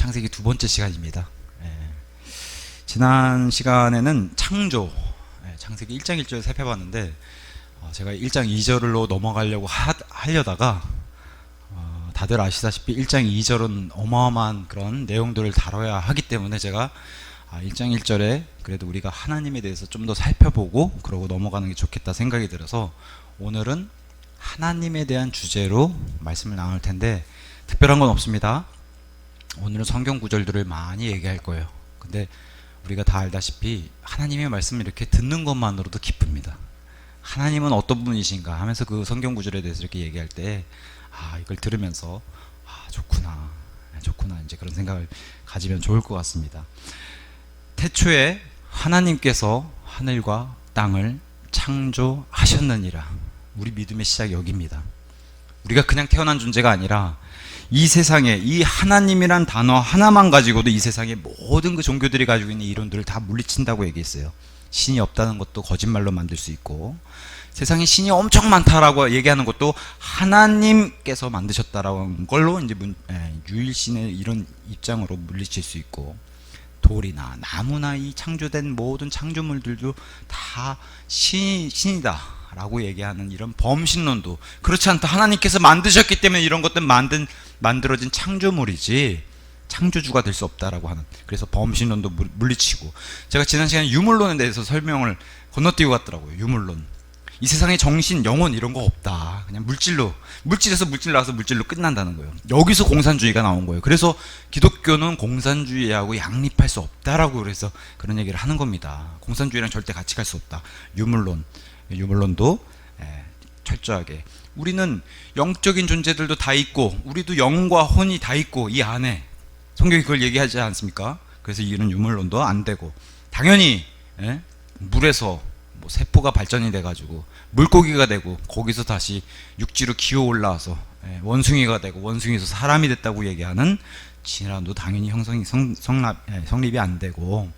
창세기 두 번째 시간입니다. 지난 시간에는 창조, 창세기 1장 1절 살펴봤는데 제가 1장 2절로 넘어가려고 하려다가 다들 아시다시피 1장 2절은 어마어마한 그런 내용들을 다뤄야 하기 때문에 제가 1장 1절에 그래도 우리가 하나님에 대해서 좀 더 살펴보고 그러고 넘어가는 게 좋겠다 생각이 들어서 오늘은 하나님에 대한 주제로 말씀을 나눌 텐데 특별한 건 없습니다. 오늘은 성경 구절들을 많이 얘기할 거예요. 근데 우리가 다 알다시피 하나님의 말씀을 이렇게 듣는 것만으로도 기쁩니다. 하나님은 어떤 분이신가 하면서 그 성경 구절에 대해서 이렇게 얘기할 때 이걸 들으면서 좋구나 이제 그런 생각을 가지면 좋을 것 같습니다. 태초에 하나님께서 하늘과 땅을 창조하셨느니라. 우리 믿음의 시작이 여기입니다. 우리가 그냥 태어난 존재가 아니라 이 세상에 이 하나님이란 단어 하나만 가지고도 이 세상의 모든 그 종교들이 가지고 있는 이론들을 다 물리친다고 얘기했어요. 신이 없다는 것도 거짓말로 만들 수 있고 세상에 신이 엄청 많다라고 얘기하는 것도 하나님께서 만드셨다라는 걸로 이제 유일신의 이런 입장으로 물리칠 수 있고 돌이나 나무나 이 창조된 모든 창조물들도 다 신이다 라고 얘기하는 이런 범신론도 그렇지 않다. 하나님께서 만드셨기 때문에 이런 것들 만들어진 창조물이지 창조주가 될 수 없다라고 하는, 그래서 범신론도 물리치고, 제가 지난 시간에 유물론에 대해서 설명을 건너뛰고 갔더라고요. 유물론, 이 세상에 정신, 영혼 이런 거 없다. 그냥 물질에서 물질 나와서 물질로 끝난다는 거예요. 여기서 공산주의가 나온 거예요. 그래서 기독교는 공산주의하고 양립할 수 없다라고 그래서 그런 얘기를 하는 겁니다. 공산주의랑 절대 같이 갈 수 없다. 유물론도 철저하게, 우리는 영적인 존재들도 다 있고 우리도 영과 혼이 다 있고 이 안에 성경이 그걸 얘기하지 않습니까? 그래서 이런 유물론도 안 되고, 당연히 물에서 세포가 발전이 돼가지고 물고기가 되고 거기서 다시 육지로 기어 올라와서 원숭이가 되고 원숭이에서 사람이 됐다고 얘기하는 진화론도 당연히 성립이 안 되고,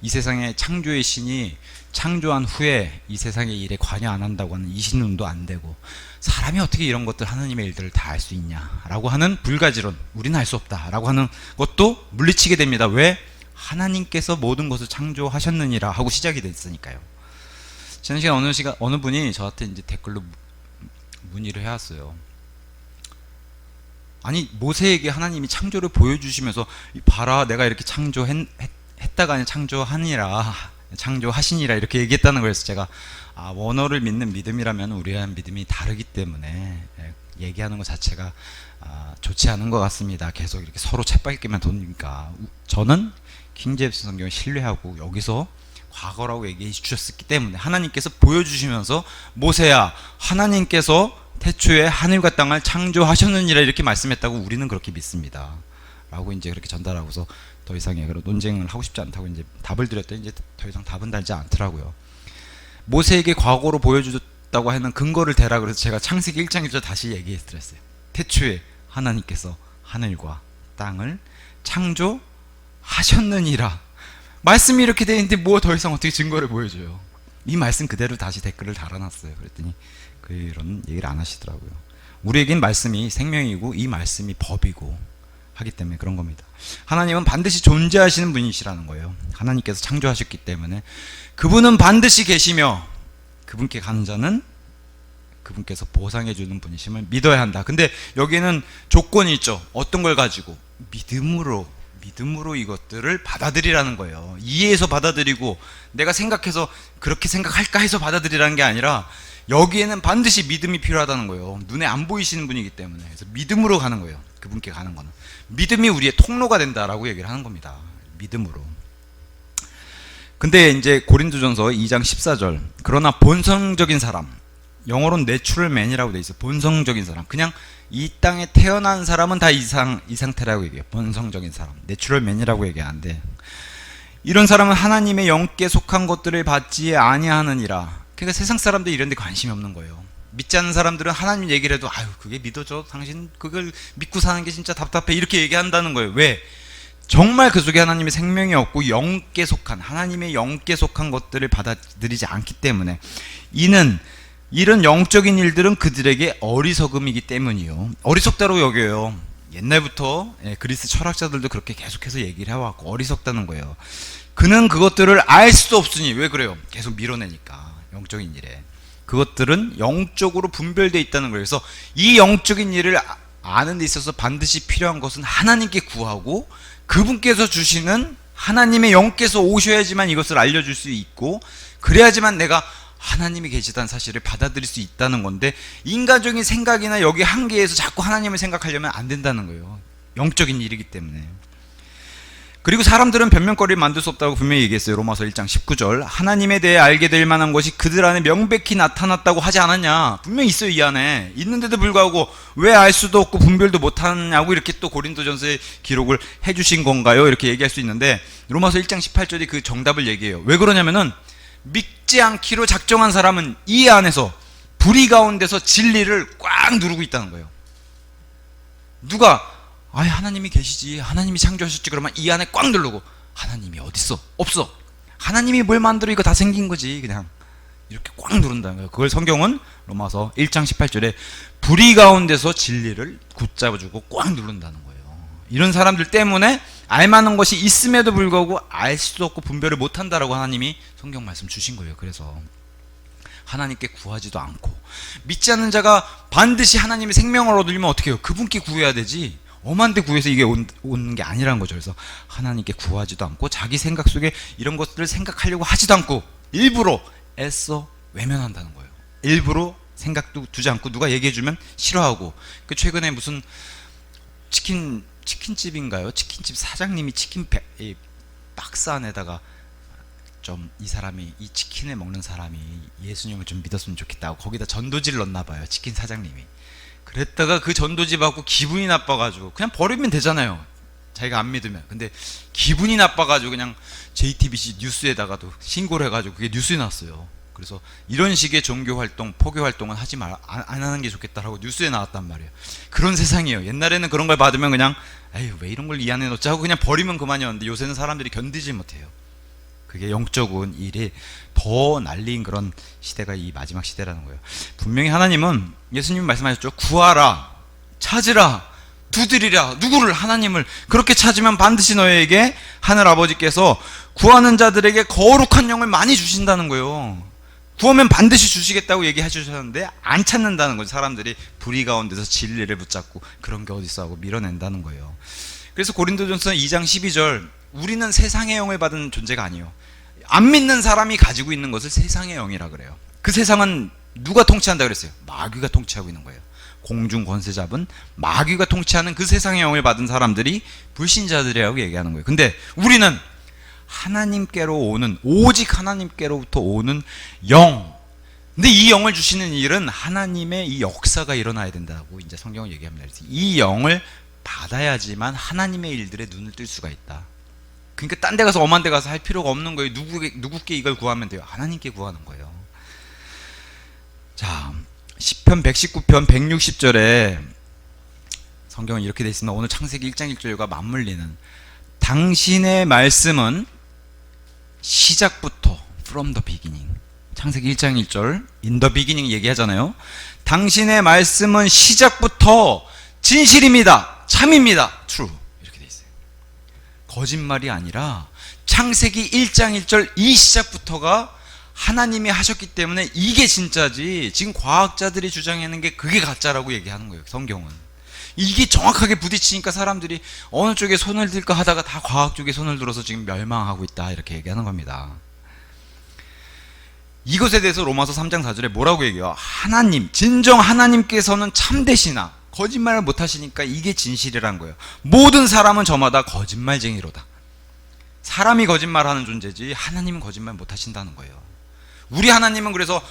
이 세상의 창조의 신이 창조한 후에 이 세상의 일에 관여 안 한다고 하는 이신론도 안 되고, 사람이 어떻게 이런 것들 하나님의 일들을 다 할 수 있냐라고 하는 불가지론, 우리는 할 수 없다라고 하는 것도 물리치게 됩니다. 왜? 하나님께서 모든 것을 창조하셨느니라 하고 시작이 됐으니까요. 지난 시간 어느 분이 저한테 이제 댓글로 문의를 해왔어요. 아니, 모세에게 하나님이 창조를 보여주시면서 봐라, 내가 이렇게 창조했다가 아니라 창조하시니라 이렇게 얘기했다는 거였어요. 제가 원어를 믿는 믿음이라면 우리랑 믿음이 다르기 때문에 얘기하는 것 자체가 좋지 않은 것 같습니다. 계속 이렇게 서로 채빨기만 도니까. 저는 킹제임스 성경을 신뢰하고 여기서 과거라고 얘기해 주셨기 때문에 하나님께서 보여주시면서 모세야, 하나님께서 태초에 하늘과 땅을 창조하셨느니라 이렇게 말씀했다고 우리는 그렇게 믿습니다 라고 이제 그렇게 전달하고서 더 이상의 그런 논쟁을 하고 싶지 않다고 이제 답을 드렸더니 이제 더 이상 답은 달지 않더라고요. 모세에게 과거로 보여주셨다고 하는 근거를 대라 그래서 제가 창세기 1장 1절 다시 얘기해 드렸어요. 태초에 하나님께서 하늘과 땅을 창조하셨느니라. 말씀이 이렇게 되어 있는데 뭐 더 이상 어떻게 증거를 보여줘요. 이 말씀 그대로 다시 댓글을 달아놨어요. 그랬더니 그런 얘기를 안 하시더라고요. 우리에겐 말씀이 생명이고 이 말씀이 법이고 하기 때문에 그런 겁니다. 하나님은 반드시 존재하시는 분이시라는 거예요. 하나님께서 창조하셨기 때문에 그분은 반드시 계시며 그분께 가는 자는 그분께서 보상해 주는 분이심을 믿어야 한다. 근데 여기에는 조건이 있죠. 어떤 걸 가지고? 믿음으로 이것들을 받아들이라는 거예요. 이해해서 받아들이고 내가 생각해서 그렇게 생각할까 해서 받아들이라는 게 아니라 여기에는 반드시 믿음이 필요하다는 거예요. 눈에 안 보이시는 분이기 때문에. 그래서 믿음으로 가는 거예요. 그분께 가는 거는 믿음이 우리의 통로가 된다라고 얘기를 하는 겁니다. 믿음으로. 근데 이제 고린도전서 2장 14절, 그러나 본성적인 사람, 영어로는 내추럴 맨이라고 돼 있어요. 본성적인 사람, 그냥 이 땅에 태어난 사람은 다 이 상태라고 얘기해요. 본성적인 사람, 내추럴 맨이라고 얘기하는데, 이런 사람은 하나님의 영께 속한 것들을 받지 아니하느니라. 그러니까 세상 사람들이 이런 데 관심이 없는 거예요. 믿지 않는 사람들은 하나님 얘기를 해도 그게 믿어져, 당신 그걸 믿고 사는 게 진짜 답답해 이렇게 얘기한다는 거예요. 왜? 정말 그 속에 하나님의 생명이 없고 영께 속한, 하나님의 영께 속한 것들을 받아들이지 않기 때문에, 이런 영적인 일들은 그들에게 어리석음이기 때문이요. 어리석다고 여겨요. 옛날부터 그리스 철학자들도 그렇게 계속해서 얘기를 해왔고 어리석다는 거예요. 그는 그것들을 알 수도 없으니. 왜 그래요? 계속 밀어내니까 영적인 일에. 그것들은 영적으로 분별되어 있다는 거예요. 그래서 이 영적인 일을 아는 데 있어서 반드시 필요한 것은 하나님께 구하고 그분께서 주시는 하나님의 영께서 오셔야지만 이것을 알려줄 수 있고, 그래야지만 내가 하나님이 계시다는 사실을 받아들일 수 있다는 건데, 인간적인 생각이나 여기 한계에서 자꾸 하나님을 생각하려면 안 된다는 거예요. 영적인 일이기 때문에. 그리고 사람들은 변명거리를 만들 수 없다고 분명히 얘기했어요. 로마서 1장 19절. 하나님에 대해 알게 될 만한 것이 그들 안에 명백히 나타났다고 하지 않았냐. 분명히 있어요. 이 안에 있는데도 불구하고 왜 알 수도 없고 분별도 못하느냐고 이렇게 또 고린도전서에 기록을 해주신 건가요? 이렇게 얘기할 수 있는데, 로마서 1장 18절이 그 정답을 얘기해요. 왜 그러냐면은 믿지 않기로 작정한 사람은 이 안에서 불의 가운데서 진리를 꽉 누르고 있다는 거예요. 누가 하나님이 계시지, 하나님이 창조하셨지 그러면 이 안에 꽉 누르고, 하나님이 어딨어? 없어. 하나님이 뭘 만들어 이거 다 생긴 거지, 그냥 이렇게 꽉 누른다는 거예요. 그걸 성경은 로마서 1장 18절에 불의 가운데서 진리를 붙잡아주고 꽉 누른다는 거예요. 이런 사람들 때문에 알만한 것이 있음에도 불구하고 알 수도 없고 분별을 못한다라고 하나님이 성경 말씀 주신 거예요. 그래서 하나님께 구하지도 않고, 믿지 않는 자가 반드시 하나님의 생명을 얻으려면 어떻게 해요? 그분께 구해야 되지, 엄한 데 구해서 이게 오는 게 아니라는 거죠. 그래서 하나님께 구하지도 않고 자기 생각 속에 이런 것들을 생각하려고 하지도 않고 일부러 애써 외면한다는 거예요. 일부러 생각도 두지 않고, 누가 얘기해주면 싫어하고. 그 최근에 무슨 치킨집인가요? 치킨집 사장님이 이 박스 안에다가 좀 이 사람이, 이 치킨을 먹는 사람이 예수님을 좀 믿었으면 좋겠다고 거기다 전도지를 넣나 봐요. 치킨 사장님이. 그랬다가 그 전도지 받고 기분이 나빠가지고 그냥 버리면 되잖아요, 자기가 안 믿으면. 근데 기분이 나빠가지고 그냥 JTBC 뉴스에다가도 신고를 해가지고 그게 뉴스에 나왔어요. 그래서 이런 식의 종교활동, 포교활동은 하지 안 하는 게 좋겠다라고 뉴스에 나왔단 말이에요. 그런 세상이에요. 옛날에는 그런 걸 받으면 그냥 에휴 왜 이런 걸 이 안에 넣자 하고 그냥 버리면 그만이었는데, 요새는 사람들이 견디지 못해요. 그게 영적인 일이 더 날린 그런 시대가 이 마지막 시대라는 거예요. 분명히 하나님은, 예수님이 말씀하셨죠. 구하라, 찾으라, 두드리라. 누구를? 하나님을. 그렇게 찾으면 반드시 너에게 하늘 아버지께서 구하는 자들에게 거룩한 영을 많이 주신다는 거예요. 구하면 반드시 주시겠다고 얘기해 주셨는데 안 찾는다는 거죠. 사람들이 불의 가운데서 진리를 붙잡고 그런 게 어딨어 하고 밀어낸다는 거예요. 그래서 고린도전서 2장 12절, 우리는 세상의 영을 받은 존재가 아니에요. 안 믿는 사람이 가지고 있는 것을 세상의 영이라 그래요. 그 세상은 누가 통치한다 그랬어요? 마귀가 통치하고 있는 거예요. 공중 권세 잡은 마귀가 통치하는 그 세상의 영을 받은 사람들이 불신자들이라고 얘기하는 거예요. 근데 우리는 하나님께로 오는, 오직 하나님께로부터 오는 영. 근데 이 영을 주시는 일은 하나님의 이 역사가 일어나야 된다고 이제 성경은 얘기합니다. 그래서 이 영을 받아야지만 하나님의 일들에 눈을 뜰 수가 있다. 그러니까 딴 데 가서 엄한 데 가서 할 필요가 없는 거예요. 누구께 이걸 구하면 돼요? 하나님께 구하는 거예요. 자, 시편 119편 160절에 성경은 이렇게 되어 있습니다. 오늘 창세기 1장 1절과 맞물리는, 당신의 말씀은 시작부터 from the beginning, 창세기 1장 1절 in the beginning 얘기하잖아요. 당신의 말씀은 시작부터 진실입니다, 참입니다, true, 이렇게 돼 있어요. 거짓말이 아니라 창세기 1장 1절 이 시작부터가 하나님이 하셨기 때문에 이게 진짜지, 지금 과학자들이 주장하는 게 그게 가짜라고 얘기하는 거예요. 성경은 이게 정확하게 부딪히니까 사람들이 어느 쪽에 손을 들까 하다가 다 과학 쪽에 손을 들어서 지금 멸망하고 있다, 이렇게 얘기하는 겁니다. 이것에 대해서 로마서 3장 4절에 뭐라고 얘기해요? 하나님, 진정 하나님께서는 참되시나 거짓말을 못하시니까 이게 진실이란 거예요. 모든 사람은 저마다 거짓말쟁이로다. 사람이 거짓말하는 존재지 하나님은 거짓말 못하신다는 거예요. 우리 하나님은 그래서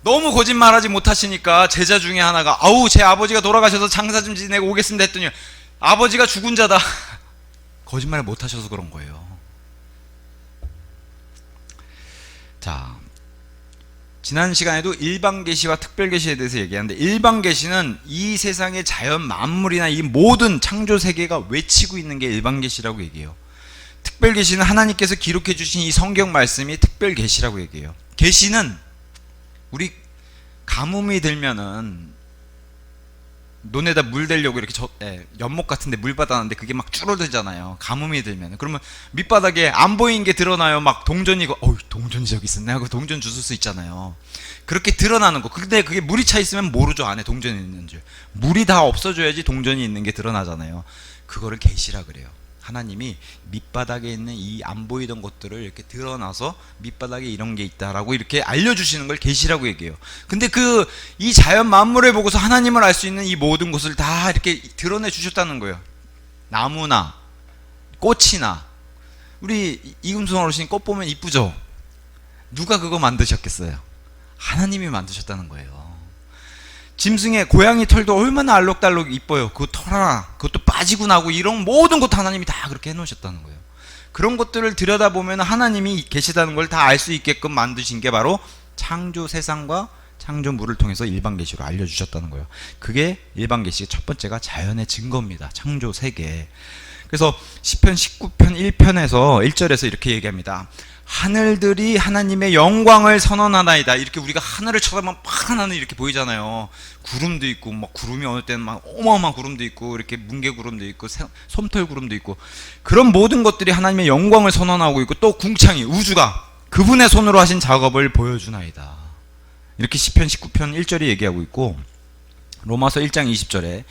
너무 거짓말하지 못하시니까 제자 중에 하나가 아우 제 아버지가 돌아가셔서 장사 좀 지내고 오겠습니다 했더니 아버지가 죽은 자다. 거짓말을 못하셔서 그런 거예요. 자, 지난 시간에도 일반계시와 특별계시에 대해서 얘기하는데, 일반계시는 이 세상의 자연 만물이나 이 모든 창조세계가 외치고 있는 게 일반계시라고 얘기해요. 특별계시는 하나님께서 기록해 주신 이 성경 말씀이 특별계시라고 얘기해요. 계시는 우리 가뭄이 들면은 논에다 물 대려고 이렇게 연못 같은데 물 받았는데 그게 막 줄어들잖아요. 가뭄이 들면. 그러면 밑바닥에 안 보이는 게 드러나요. 막 동전이, 동전이 저기 있었네 하고 동전 주술 수 있잖아요. 그렇게 드러나는 거. 근데 그게 물이 차 있으면 모르죠. 안에 동전이 있는 줄. 물이 다 없어져야지 동전이 있는 게 드러나잖아요. 그거를 계시라 그래요. 하나님이 밑바닥에 있는 이 안 보이던 것들을 이렇게 드러나서 밑바닥에 이런 게 있다라고 이렇게 알려주시는 걸 계시라고 얘기해요. 근데 이 자연 만물을 보고서 하나님을 알 수 있는 이 모든 것을 다 이렇게 드러내 주셨다는 거예요. 나무나 꽃이나 우리 이금순 어르신 꽃 보면 이쁘죠? 누가 그거 만드셨겠어요? 하나님이 만드셨다는 거예요. 짐승의 고양이 털도 얼마나 알록달록 이뻐요. 그 털 하나, 그것도 빠지고 나고 이런 모든 것 하나님이 다 그렇게 해놓으셨다는 거예요. 그런 것들을 들여다보면 하나님이 계시다는 걸 다 알 수 있게끔 만드신 게 바로 창조 세상과 창조물을 통해서 일반계시로 알려주셨다는 거예요. 그게 일반계시의 첫 번째가 자연의 증거입니다. 창조 세계. 그래서 시편 19편 1편에서 1절에서 이렇게 얘기합니다. 하늘들이 하나님의 영광을 선언하나이다. 이렇게 우리가 하늘을 쳐다보면 파란 하늘 이렇게 보이잖아요. 구름도 있고, 막 구름이 어느 때는 막 어마어마한 구름도 있고, 이렇게 뭉게구름도 있고, 솜털구름도 있고, 그런 모든 것들이 하나님의 영광을 선언하고 있고, 또 궁창이, 우주가 그분의 손으로 하신 작업을 보여주나이다. 이렇게 시편 19편 1절이 얘기하고 있고, 로마서 1장 20절에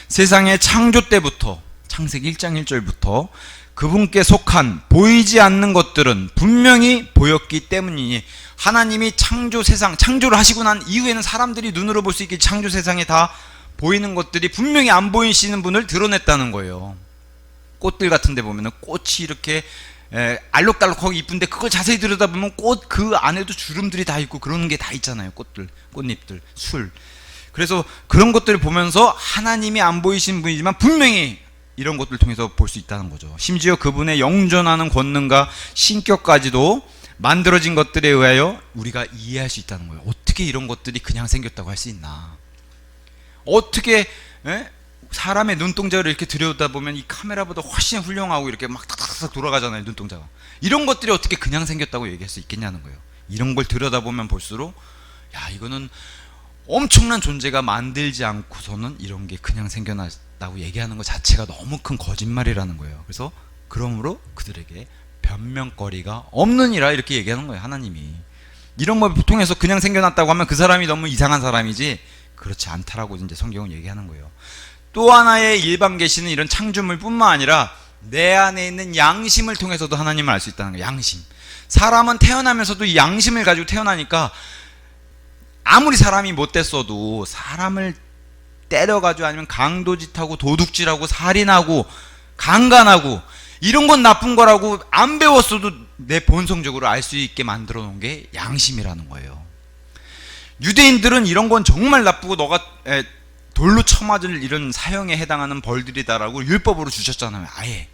세상의 창조 때부터, 창세기 1장 1절부터 그분께 속한 보이지 않는 것들은 분명히 보였기 때문이니, 하나님이 창조 세상, 창조를 하시고 난 이후에는 사람들이 눈으로 볼 수 있게 창조 세상에 다 보이는 것들이 분명히 안 보이시는 분을 드러냈다는 거예요. 꽃들 같은 데 보면은 꽃이 이렇게 알록달록하고 이쁜데 그걸 자세히 들여다보면 꽃 그 안에도 주름들이 다 있고 그런 게 다 있잖아요. 꽃들, 꽃잎들, 술. 그래서 그런 것들을 보면서 하나님이 안 보이신 분이지만 분명히 이런 것들을 통해서 볼 수 있다는 거죠. 심지어 그분의 영존하는 권능과 신격까지도 만들어진 것들에 의하여 우리가 이해할 수 있다는 거예요. 어떻게 이런 것들이 그냥 생겼다고 할 수 있나? 어떻게 사람의 눈동자를 이렇게 들여다보면 이 카메라보다 훨씬 훌륭하고 이렇게 막 탁탁탁 돌아가잖아요. 눈동자가. 이런 것들이 어떻게 그냥 생겼다고 얘기할 수 있겠냐는 거예요. 이런 걸 들여다보면 볼수록 야, 이거는 엄청난 존재가 만들지 않고서는 이런 게 그냥 생겨났다고 얘기하는 것 자체가 너무 큰 거짓말이라는 거예요. 그래서 그러므로 그들에게 변명거리가 없느니라 이렇게 얘기하는 거예요. 하나님이. 이런 걸 통해서 그냥 생겨났다고 하면 그 사람이 너무 이상한 사람이지 그렇지 않다라고 이제 성경은 얘기하는 거예요. 또 하나의 일반 계시는 이런 창조물뿐만 아니라 내 안에 있는 양심을 통해서도 하나님을 알 수 있다는 거예요. 양심. 사람은 태어나면서도 이 양심을 가지고 태어나니까 아무리 사람이 못됐어도 사람을 때려가지고 아니면 강도짓하고 도둑질하고 살인하고 강간하고 이런 건 나쁜 거라고 안 배웠어도 내 본성적으로 알 수 있게 만들어 놓은 게 양심이라는 거예요. 유대인들은 이런 건 정말 나쁘고 너가 돌로 쳐맞을 이런 사형에 해당하는 벌들이다라고 율법으로 주셨잖아요. 아예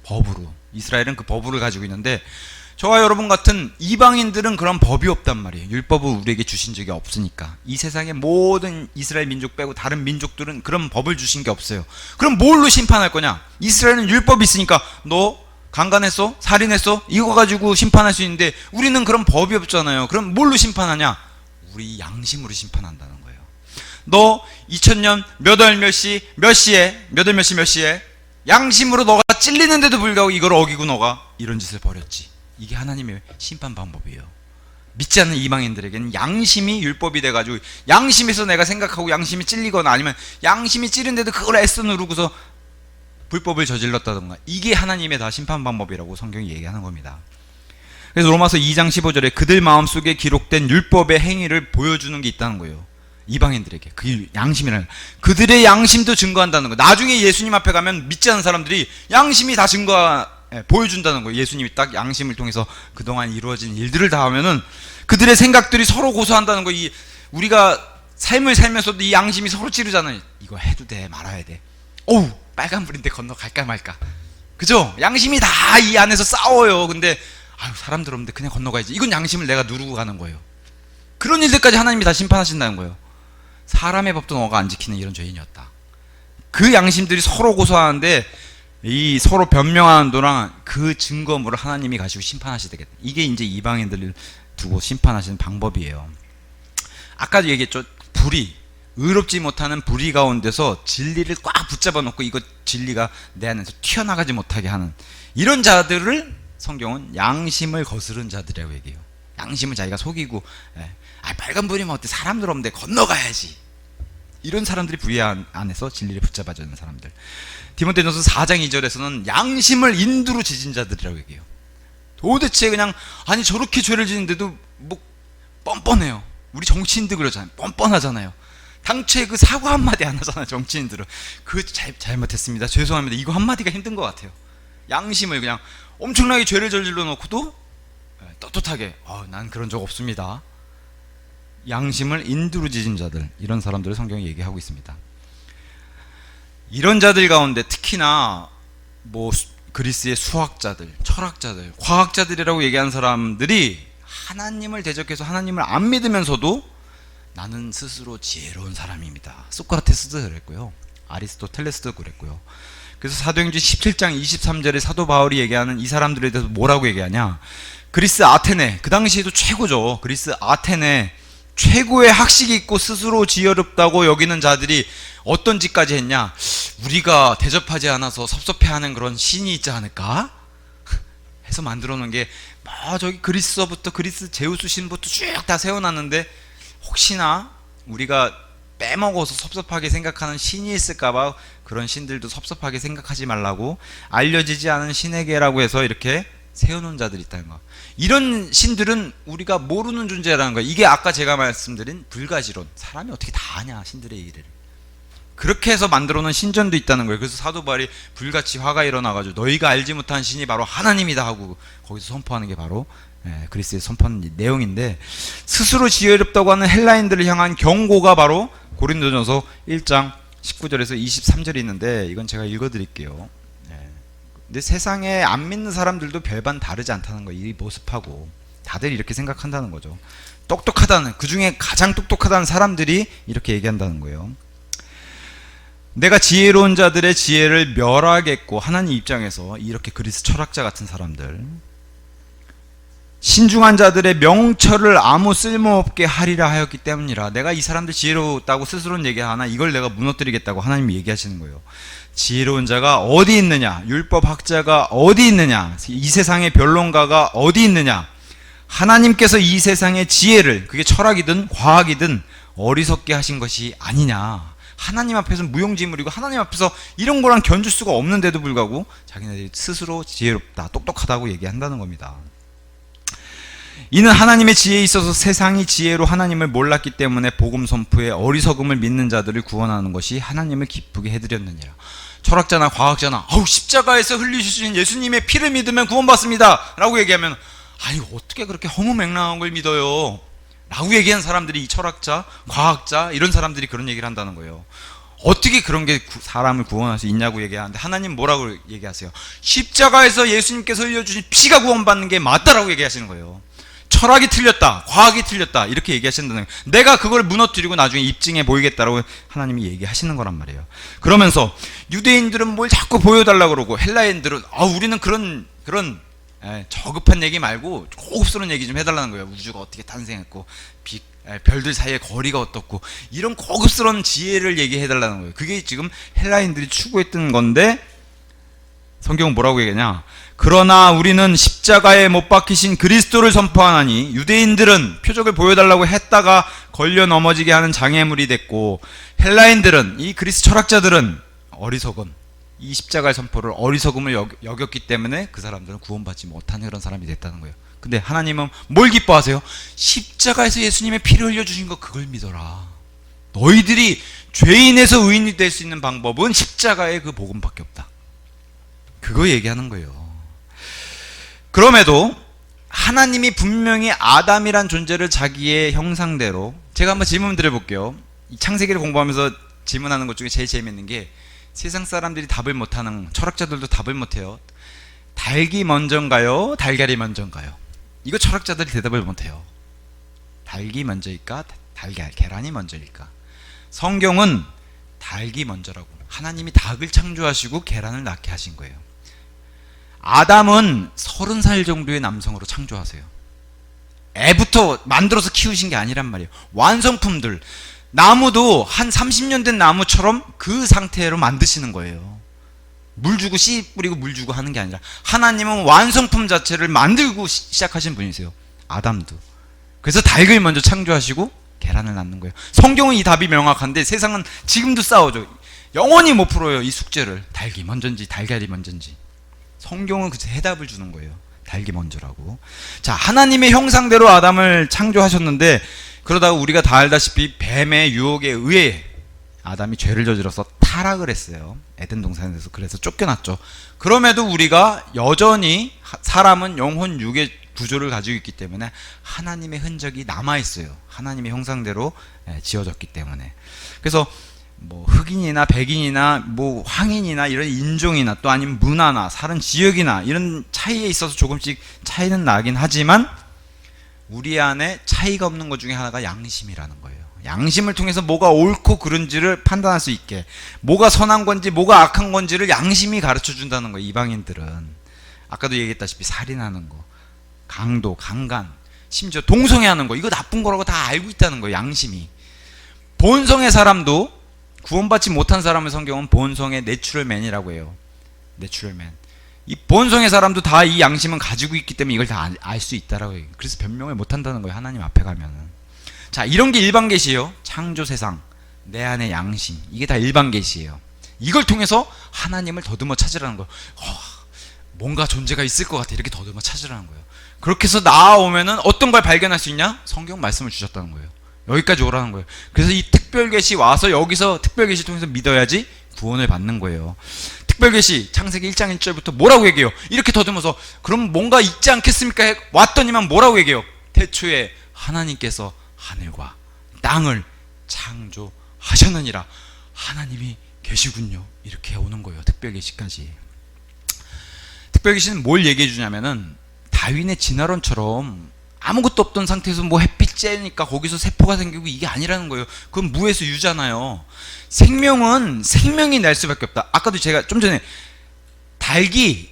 법으로. 이스라엘은 그 법을 가지고 있는데 저와 여러분 같은 이방인들은 그런 법이 없단 말이에요. 율법을 우리에게 주신 적이 없으니까. 이 세상의 모든 이스라엘 민족 빼고 다른 민족들은 그런 법을 주신 게 없어요. 그럼 뭘로 심판할 거냐? 이스라엘은 율법이 있으니까 너 강간했어? 살인했어? 이거 가지고 심판할 수 있는데 우리는 그런 법이 없잖아요. 그럼 뭘로 심판하냐? 우리 양심으로 심판한다는 거예요. 너 2000년 몇 월 몇 시 몇 시에 양심으로 너가 찔리는데도 불구하고 이걸 어기고 너가 이런 짓을 벌였지. 이게 하나님의 심판 방법이에요. 믿지 않는 이방인들에게는 양심이 율법이 돼가지고 양심에서 내가 생각하고 양심이 찔리거나 아니면 양심이 찌른데도 그걸 애써 누르고서 불법을 저질렀다던가 이게 하나님의 다 심판 방법이라고 성경이 얘기하는 겁니다. 그래서 로마서 2장 15절에 그들 마음속에 기록된 율법의 행위를 보여주는 게 있다는 거예요. 이방인들에게 그 양심이라는 그들의 양심도 증거한다는 거예요. 나중에 예수님 앞에 가면 믿지 않는 사람들이 양심이 다 보여준다는 거예요. 예수님이 딱 양심을 통해서 그동안 이루어진 일들을 다 하면은 그들의 생각들이 서로 고소한다는 거예요. 우리가 삶을 살면서도 이 양심이 서로 찌르잖아요. 이거 해도 돼 말아야 돼. 어우 빨간불인데 건너갈까 말까. 그죠? 양심이 다 이 안에서 싸워요. 근데 아유 사람들 없는데 그냥 건너가야지. 이건 양심을 내가 누르고 가는 거예요. 그런 일들까지 하나님이 다 심판하신다는 거예요. 사람의 법도 너가 안 지키는 이런 죄인이었다. 그 양심들이 서로 고소하는데 이 서로 변명하는 동안 그 증거물을 하나님이 가지고 심판하시되겠다. 이게 이제 이방인들을 두고 심판하시는 방법이에요. 아까도 얘기했죠. 불이 의롭지 못하는 불의 가운데서 진리를 꽉 붙잡아 놓고 이거 진리가 내 안에서 튀어나가지 못하게 하는 이런 자들을 성경은 양심을 거스른 자들이라고 얘기해요. 양심을 자기가 속이고, 빨간불이면 어때, 사람들 없는데 건너가야지, 이런 사람들이 불의 안에서 진리를 붙잡아주는 사람들. 디모데전서 4장 2절에서는 양심을 인두로 지진 자들이라고 얘기해요. 도대체 그냥, 아니 저렇게 죄를 지는데도 뭐 뻔뻔해요. 우리 정치인들 그러잖아요. 뻔뻔하잖아요. 당초에 그 사과 한마디 안 하잖아요. 정치인들은 그 잘못했습니다, 죄송합니다, 이거 한마디가 힘든 것 같아요. 양심을 그냥 엄청나게 죄를 저질러 놓고도 떳떳하게 난 그런 적 없습니다. 양심을 인두로 지진 자들, 이런 사람들을 성경이 얘기하고 있습니다. 이런 자들 가운데 특히나 뭐 그리스의 수학자들, 철학자들, 과학자들이라고 얘기하는 사람들이 하나님을 대적해서 하나님을 안 믿으면서도 나는 스스로 지혜로운 사람입니다. 소크라테스도 그랬고요, 아리스토텔레스도 그랬고요. 그래서 사도행전 17장 23절에 사도 바울이 얘기하는 이 사람들에 대해서 뭐라고 얘기하냐, 그리스 아테네, 그 당시에도 최고죠. 그리스 아테네 최고의 학식이 있고 스스로 지혜롭다고 여기는 자들이 어떤 짓까지 했냐, 우리가 대접하지 않아서 섭섭해하는 그런 신이 있지 않을까 해서 만들어 놓은 게 저기 그리스서부터, 그리스 제우스 신부터 쭉 다 세워놨는데 혹시나 우리가 빼먹어서 섭섭하게 생각하는 신이 있을까봐 그런 신들도 섭섭하게 생각하지 말라고 알려지지 않은 신에게라고 해서 이렇게 세워놓은 자들이 있다는 거. 이런 신들은 우리가 모르는 존재라는 거예요. 이게 아까 제가 말씀드린 불가지론, 사람이 어떻게 다 아냐 신들의 일을. 그렇게 해서 만들어놓은 신전도 있다는 거예요. 그래서 사도 바울이 불같이 화가 일어나가지고 너희가 알지 못한 신이 바로 하나님이다 하고 거기서 선포하는 게 바로 그리스의 선포하는 내용인데, 스스로 지혜롭다고 하는 헬라인들을 향한 경고가 바로 고린도전서 1장 19절에서 23절이 있는데, 이건 제가 읽어드릴게요. 근데 세상에 안 믿는 사람들도 별반 다르지 않다는 거예요. 이 모습하고 다들 이렇게 생각한다는 거죠. 똑똑하다는, 그 중에 가장 똑똑하다는 사람들이 이렇게 얘기한다는 거예요. 내가 지혜로운 자들의 지혜를 멸하겠고, 하나님 입장에서 이렇게 그리스 철학자 같은 사람들, 신중한 자들의 명철을 아무 쓸모없게 하리라 하였기 때문이라. 내가 이 사람들 지혜롭다고 스스로는 얘기하나 이걸 내가 무너뜨리겠다고 하나님이 얘기하시는 거예요. 지혜로운 자가 어디 있느냐, 율법학자가 어디 있느냐, 이 세상의 변론가가 어디 있느냐. 하나님께서 이 세상의 지혜를, 그게 철학이든 과학이든 어리석게 하신 것이 아니냐. 하나님 앞에서는 무용지물이고 하나님 앞에서 이런 거랑 견줄 수가 없는데도 불구하고 자기네들이 스스로 지혜롭다, 똑똑하다고 얘기한다는 겁니다. 이는 하나님의 지혜에 있어서 세상이 지혜로 하나님을 몰랐기 때문에 복음 선포에 어리석음을 믿는 자들을 구원하는 것이 하나님을 기쁘게 해드렸느니라. 철학자나 과학자나 십자가에서 흘리신 예수님의 피를 믿으면 구원받습니다 라고 얘기하면, 아니 어떻게 그렇게 허무맹랑한 걸 믿어요 라고 얘기한 사람들이, 이 철학자, 과학자, 이런 사람들이 그런 얘기를 한다는 거예요. 어떻게 그런 게 사람을 구원할 수 있냐고 얘기하는데, 하나님 뭐라고 얘기하세요? 십자가에서 예수님께서 흘려주신 피가 구원받는 게 맞다라고 얘기하시는 거예요. 철학이 틀렸다, 과학이 틀렸다, 이렇게 얘기하신다는 거예요. 내가 그걸 무너뜨리고 나중에 입증해 보이겠다라고 하나님이 얘기하시는 거란 말이에요. 그러면서 유대인들은 뭘 자꾸 보여달라고 그러고, 헬라인들은 우리는 그런 저급한 얘기 말고 고급스러운 얘기 좀 해달라는 거예요. 우주가 어떻게 탄생했고, 별들 사이의 거리가 어떻고, 이런 고급스러운 지혜를 얘기해달라는 거예요. 그게 지금 헬라인들이 추구했던 건데, 성경은 뭐라고 얘기하냐, 그러나 우리는 십자가에 못 박히신 그리스도를 선포하나니, 유대인들은 표적을 보여달라고 했다가 걸려 넘어지게 하는 장애물이 됐고, 헬라인들은, 이 그리스 철학자들은 어리석음, 이 십자가의 선포를 어리석음을 여겼기 때문에 그 사람들은 구원받지 못하는 그런 사람이 됐다는 거예요. 근데 하나님은 뭘 기뻐하세요? 십자가에서 예수님의 피를 흘려주신 거, 그걸 믿어라. 너희들이 죄인에서 의인이 될 수 있는 방법은 십자가의 그 복음밖에 없다. 그거 얘기하는 거예요. 그럼에도 하나님이 분명히 아담이란 존재를 자기의 형상대로, 제가 한번 질문 드려볼게요. 이 창세기를 공부하면서 질문하는 것 중에 제일 재밌는 게, 세상 사람들이 답을 못하는, 철학자들도 답을 못해요. 닭이 먼저인가요? 달걀이 먼저인가요? 이거 철학자들이 대답을 못해요. 닭이 먼저일까? 계란이 먼저일까? 성경은 닭이 먼저라고, 하나님이 닭을 창조하시고 계란을 낳게 하신 거예요. 아담은 30살 정도의 남성으로 창조하세요. 애부터 만들어서 키우신 게 아니란 말이에요. 완성품들, 나무도 한 30년 된 나무처럼 그 상태로 만드시는 거예요. 물 주고 씨 뿌리고 물 주고 하는 게 아니라 하나님은 완성품 자체를 만들고 시작하신 분이세요. 아담도. 그래서 닭을 먼저 창조하시고 계란을 낳는 거예요. 성경은 이 답이 명확한데 세상은 지금도 싸우죠. 영원히 못 풀어요, 이 숙제를. 닭이 먼저인지 달걀이 먼저인지. 성경은 그 해답을 주는 거예요. 닭이 먼저라고. 자, 하나님의 형상대로 아담을 창조하셨는데, 그러다가 우리가 다 알다시피 뱀의 유혹에 의해 아담이 죄를 저질러서 타락을 했어요. 에덴 동산에서. 그래서 쫓겨났죠. 그럼에도 우리가 여전히 사람은 영혼 육의 구조를 가지고 있기 때문에 하나님의 흔적이 남아있어요. 하나님의 형상대로 지어졌기 때문에. 그래서 뭐 흑인이나 백인이나 뭐 황인이나 이런 인종이나 또 아니면 문화나 사는 지역이나 이런 차이에 있어서 조금씩 차이는 나긴 하지만 우리 안에 차이가 없는 것 중에 하나가 양심이라는 거예요. 양심을 통해서 뭐가 옳고 그른지를 판단할 수 있게, 뭐가 선한 건지 뭐가 악한 건지를 양심이 가르쳐 준다는 거예요. 이방인들은. 아까도 얘기했다시피 살인하는 거, 강도, 강간, 심지어 동성애하는 거, 이거 나쁜 거라고 다 알고 있다는 거예요. 양심이. 본성의 사람도, 구원받지 못한 사람을 성경은 본성의 내추럴맨이라고 해요. 내추럴맨. 이 본성의 사람도 다 이 양심은 가지고 있기 때문에 이걸 다 알 수 있다라고 해요. 그래서 변명을 못한다는 거예요. 하나님 앞에 가면은. 자, 이런 게 일반 계시예요. 창조 세상, 내 안의 양심, 이게 다 일반 계시예요. 이걸 통해서 하나님을 더듬어 찾으라는 거예요. 뭔가 존재가 있을 것 같아, 이렇게 더듬어 찾으라는 거예요. 그렇게 해서 나아오면은 어떤 걸 발견할 수 있냐? 성경 말씀을 주셨다는 거예요. 여기까지 오라는 거예요. 그래서 이 특별계시 와서 여기서 특별계시 통해서 믿어야지 구원을 받는 거예요. 특별계시 창세기 1장 1절부터 뭐라고 얘기해요? 이렇게 더듬어서 그럼 뭔가 있지 않겠습니까? 왔더니만 뭐라고 얘기해요? 태초에 하나님께서 하늘과 땅을 창조하셨느니라. 하나님이 계시군요. 이렇게 오는 거예요. 특별계시까지. 특별계시는 뭘 얘기해 주냐면은 다윈의 진화론처럼 아무것도 없던 상태에서 뭐 햇빛 쬐니까 거기서 세포가 생기고 이게 아니라는 거예요. 그건 무에서 유잖아요. 생명은 생명이 날 수밖에 없다. 아까도 제가 좀 전에 닭이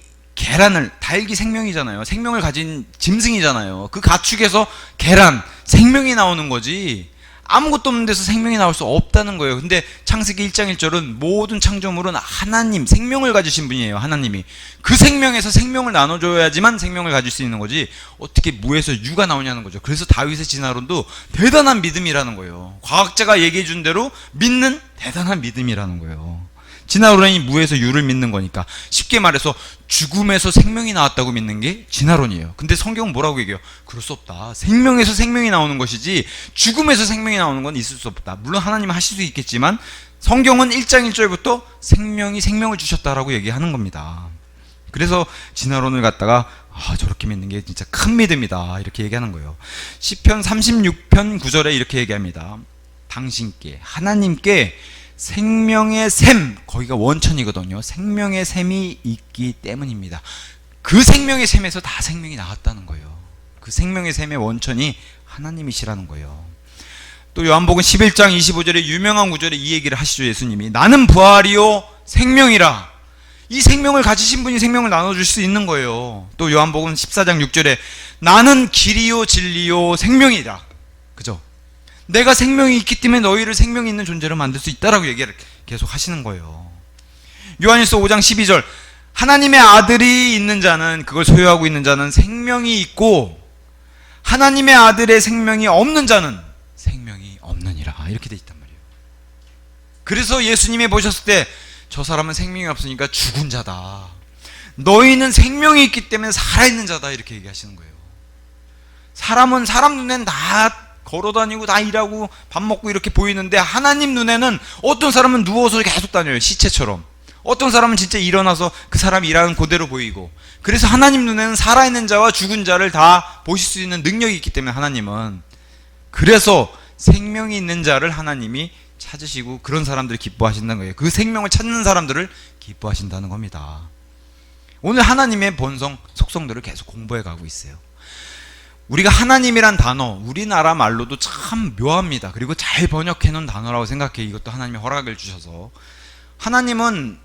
생명이잖아요. 생명을 가진 짐승이잖아요. 그 가축에서 계란, 생명이 나오는 거지. 아무것도 없는 데서 생명이 나올 수 없다는 거예요. 근데 창세기 1장 1절은 모든 창조물은 하나님, 생명을 가지신 분이에요. 하나님이. 그 생명에서 생명을 나눠줘야지만 생명을 가질 수 있는 거지 어떻게 무에서 유가 나오냐는 거죠. 그래서 다윗의 진화론도 대단한 믿음이라는 거예요. 과학자가 얘기해 준 대로 믿는 대단한 믿음이라는 거예요. 진화론이 무에서 유를 믿는 거니까. 쉽게 말해서 죽음에서 생명이 나왔다고 믿는 게 진화론이에요. 근데 성경은 뭐라고 얘기해요? 그럴 수 없다. 생명에서 생명이 나오는 것이지 죽음에서 생명이 나오는 건 있을 수 없다. 물론 하나님은 하실 수 있겠지만 성경은 1장 1절부터 생명이 생명을 주셨다라고 얘기하는 겁니다. 그래서 진화론을 갖다가 저렇게 믿는 게 진짜 큰 믿음이다, 이렇게 얘기하는 거예요. 시편 36편 9절에 이렇게 얘기합니다. 당신께, 하나님께 생명의 샘, 거기가 원천이거든요. 생명의 샘이 있기 때문입니다. 그 생명의 샘에서 다 생명이 나왔다는 거예요. 그 생명의 샘의 원천이 하나님이시라는 거예요. 또 요한복음 11장 25절에 유명한 구절에 이 얘기를 하시죠. 예수님이 나는 부활이요 생명이라. 이 생명을 가지신 분이 생명을 나눠줄 수 있는 거예요. 또 요한복음 14장 6절에 나는 길이요 진리요 생명이라. 그죠? 내가 생명이 있기 때문에 너희를 생명이 있는 존재로 만들 수 있다라고 얘기를 계속 하시는 거예요. 요한일서 5장 12절 하나님의 아들이 있는 자는, 그걸 소유하고 있는 자는 생명이 있고 하나님의 아들의 생명이 없는 자는 생명이 없느니라, 이렇게 돼 있단 말이에요. 그래서 예수님이 보셨을 때 저 사람은 생명이 없으니까 죽은 자다, 너희는 생명이 있기 때문에 살아있는 자다, 이렇게 얘기하시는 거예요. 사람은 사람 눈엔 다 걸어다니고 다 일하고 밥 먹고 이렇게 보이는데 하나님 눈에는 어떤 사람은 누워서 계속 다녀요, 시체처럼. 어떤 사람은 진짜 일어나서 그 사람이 일하는 그대로 보이고. 그래서 하나님 눈에는 살아있는 자와 죽은 자를 다 보실 수 있는 능력이 있기 때문에 하나님은, 그래서 생명이 있는 자를 하나님이 찾으시고 그런 사람들을 기뻐하신다는 거예요. 그 생명을 찾는 사람들을 기뻐하신다는 겁니다. 오늘 하나님의 본성, 속성들을 계속 공부해 가고 있어요. 우리가 하나님이란 단어, 우리나라 말로도 참 묘합니다. 그리고 잘 번역해 놓은 단어라고 생각해요. 이것도 하나님의 허락을 주셔서. 하나님은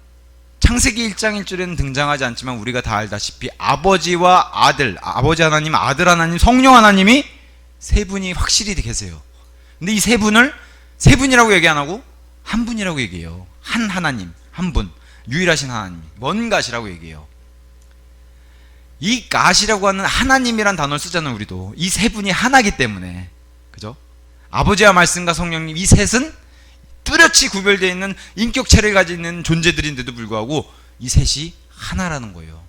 창세기 1장 1절에는 등장하지 않지만 우리가 다 알다시피 아버지와 아들, 아버지 하나님, 아들 하나님, 성령 하나님이 세 분이 확실히 계세요. 근데 이 세 분을 세 분이라고 얘기 안 하고 한 분이라고 얘기해요. 한 하나님, 한 분, 유일하신 하나님, 원 가시라고 얘기해요. 이 가시라고 하는 하나님이란 단어를 쓰잖아요. 우리도 이 세 분이 하나기 때문에, 그죠? 아버지와 말씀과 성령님, 이 셋은 뚜렷이 구별되어 있는 인격체를 가지는 존재들인데도 불구하고 이 셋이 하나라는 거예요.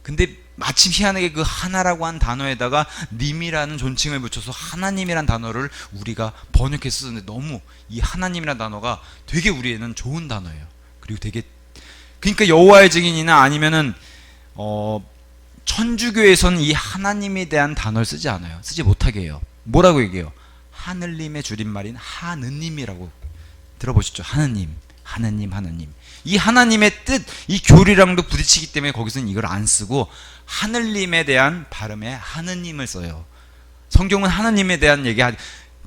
근데 마침 희한하게 그 하나라고 한 단어에다가 님이라는 존칭을 붙여서 하나님이란 단어를 우리가 번역해서 쓰는데, 너무 이 하나님이란 단어가 되게 우리에는 좋은 단어예요. 그리고 되게, 그러니까 여호와의 증인이나 아니면은 천주교에서는 이 하나님에 대한 단어를 쓰지 않아요. 쓰지 못하게 해요. 뭐라고 얘기해요? 하늘님의 줄임말인 하느님이라고 들어보셨죠? 하느님, 하느님, 하느님. 이 하나님의 뜻, 이 교리랑도 부딪히기 때문에 거기서는 이걸 안 쓰고 하늘님에 대한 발음에 하느님을 써요. 성경은 하나님에 대한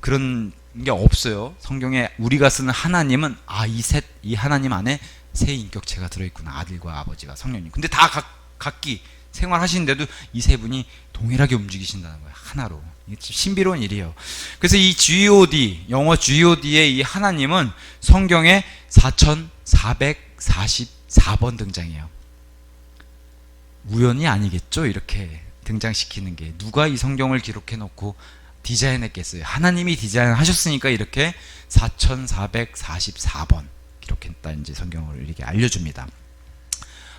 그런 게 없어요. 성경에 우리가 쓰는 하나님은 이 하나님 안에 세 인격체가 들어있구나. 아들과 아버지와 성령님. 근데 다 각기 생활하시는데도 이 세 분이 동일하게 움직이신다는 거예요. 하나로. 이게 신비로운 일이에요. 그래서 이 GOD, 영어 GOD의 이 하나님은 성경에 4444번 등장해요. 우연이 아니겠죠? 이렇게 등장시키는 게. 누가 이 성경을 기록해 놓고 디자인했겠어요? 하나님이 디자인하셨으니까 이렇게 4444번 기록했다. 이제 성경을 이렇게 알려줍니다.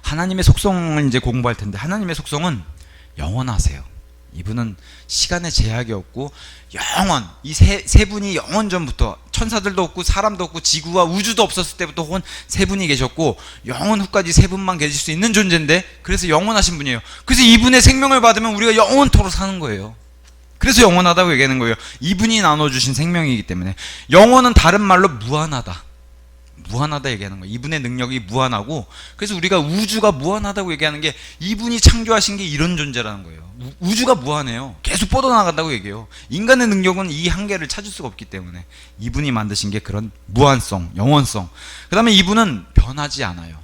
하나님의 속성을 이제 공부할 텐데, 하나님의 속성은 영원하세요. 이분은 시간에 제약이 없고 영원, 이 세 분이 영원 전부터, 천사들도 없고 사람도 없고 지구와 우주도 없었을 때부터 혹은 세 분이 계셨고 영원 후까지 세 분만 계실 수 있는 존재인데, 그래서 영원하신 분이에요. 그래서 이분의 생명을 받으면 우리가 영원토록 사는 거예요. 그래서 영원하다고 얘기하는 거예요. 이분이 나눠주신 생명이기 때문에. 영원은 다른 말로 무한하다, 무한하다 얘기하는 거예요. 이분의 능력이 무한하고, 그래서 우리가 우주가 무한하다고 얘기하는 게 이분이 창조하신 게 이런 존재라는 거예요. 우주가 무한해요. 계속 뻗어나간다고 얘기해요. 인간의 능력은 이 한계를 찾을 수가 없기 때문에 이분이 만드신 게 그런 무한성, 영원성. 그 다음에 이분은 변하지 않아요.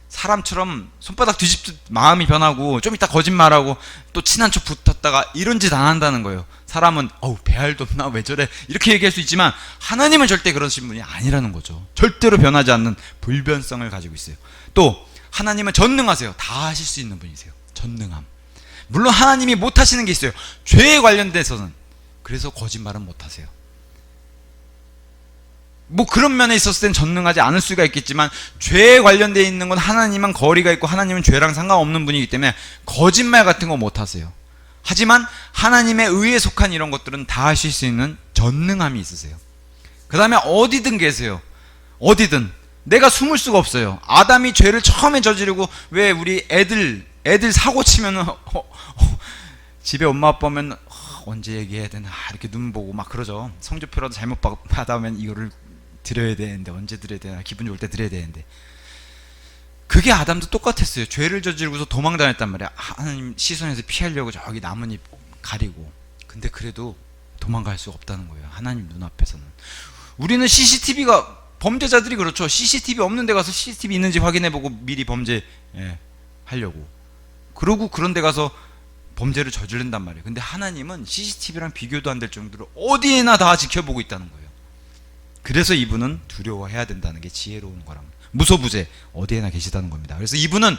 사람처럼 손바닥 뒤집듯 마음이 변하고 좀 이따 거짓말하고 또 친한 척 붙었다가 이런 짓 안 한다는 거예요. 사람은 배알도 없나 왜 저래 이렇게 얘기할 수 있지만 하나님은 절대 그러신 분이 아니라는 거죠. 절대로 변하지 않는 불변성을 가지고 있어요. 또 하나님은 전능하세요. 다 하실 수 있는 분이세요. 전능함. 물론 하나님이 못 하시는 게 있어요. 죄에 관련돼서는. 그래서 거짓말은 못 하세요. 뭐 그런 면에 있었을 땐 전능하지 않을 수가 있겠지만, 죄에 관련되어 있는 건 하나님은 거리가 있고 하나님은 죄랑 상관없는 분이기 때문에 거짓말 같은 거 못 하세요. 하지만 하나님의 의에 속한 이런 것들은 다 하실 수 있는 전능함이 있으세요. 그 다음에 어디든 계세요. 어디든. 내가 숨을 수가 없어요. 아담이 죄를 처음에 저지르고, 왜 우리 애들 사고 치면은 집에 엄마 아빠 오면 언제 얘기해야 되나 이렇게 눈 보고 막 그러죠. 성적표라도 잘못 받아오면 이거를 드려야 되는데, 언제 드려야 되나, 기분 좋을 때 드려야 되는데. 그게 아담도 똑같았어요. 죄를 저지르고서 도망다녔단 말이야. 하나님 시선에서 피하려고 저기 나뭇잎 가리고. 근데 그래도 도망갈 수 없다는 거예요. 하나님 눈앞에서는. 우리는 CCTV가, 범죄자들이 그렇죠. CCTV 없는 데 가서 CCTV 있는지 확인해보고 미리 범죄 하려고. 그러고 그런 데 가서 범죄를 저지른단 말이에요. 근데 하나님은 CCTV랑 비교도 안 될 정도로 어디에나 다 지켜보고 있다는 거예요. 그래서 이분은 두려워해야 된다는 게 지혜로운 거랍니다. 무소부재 어디에나 계시다는 겁니다. 그래서 이분은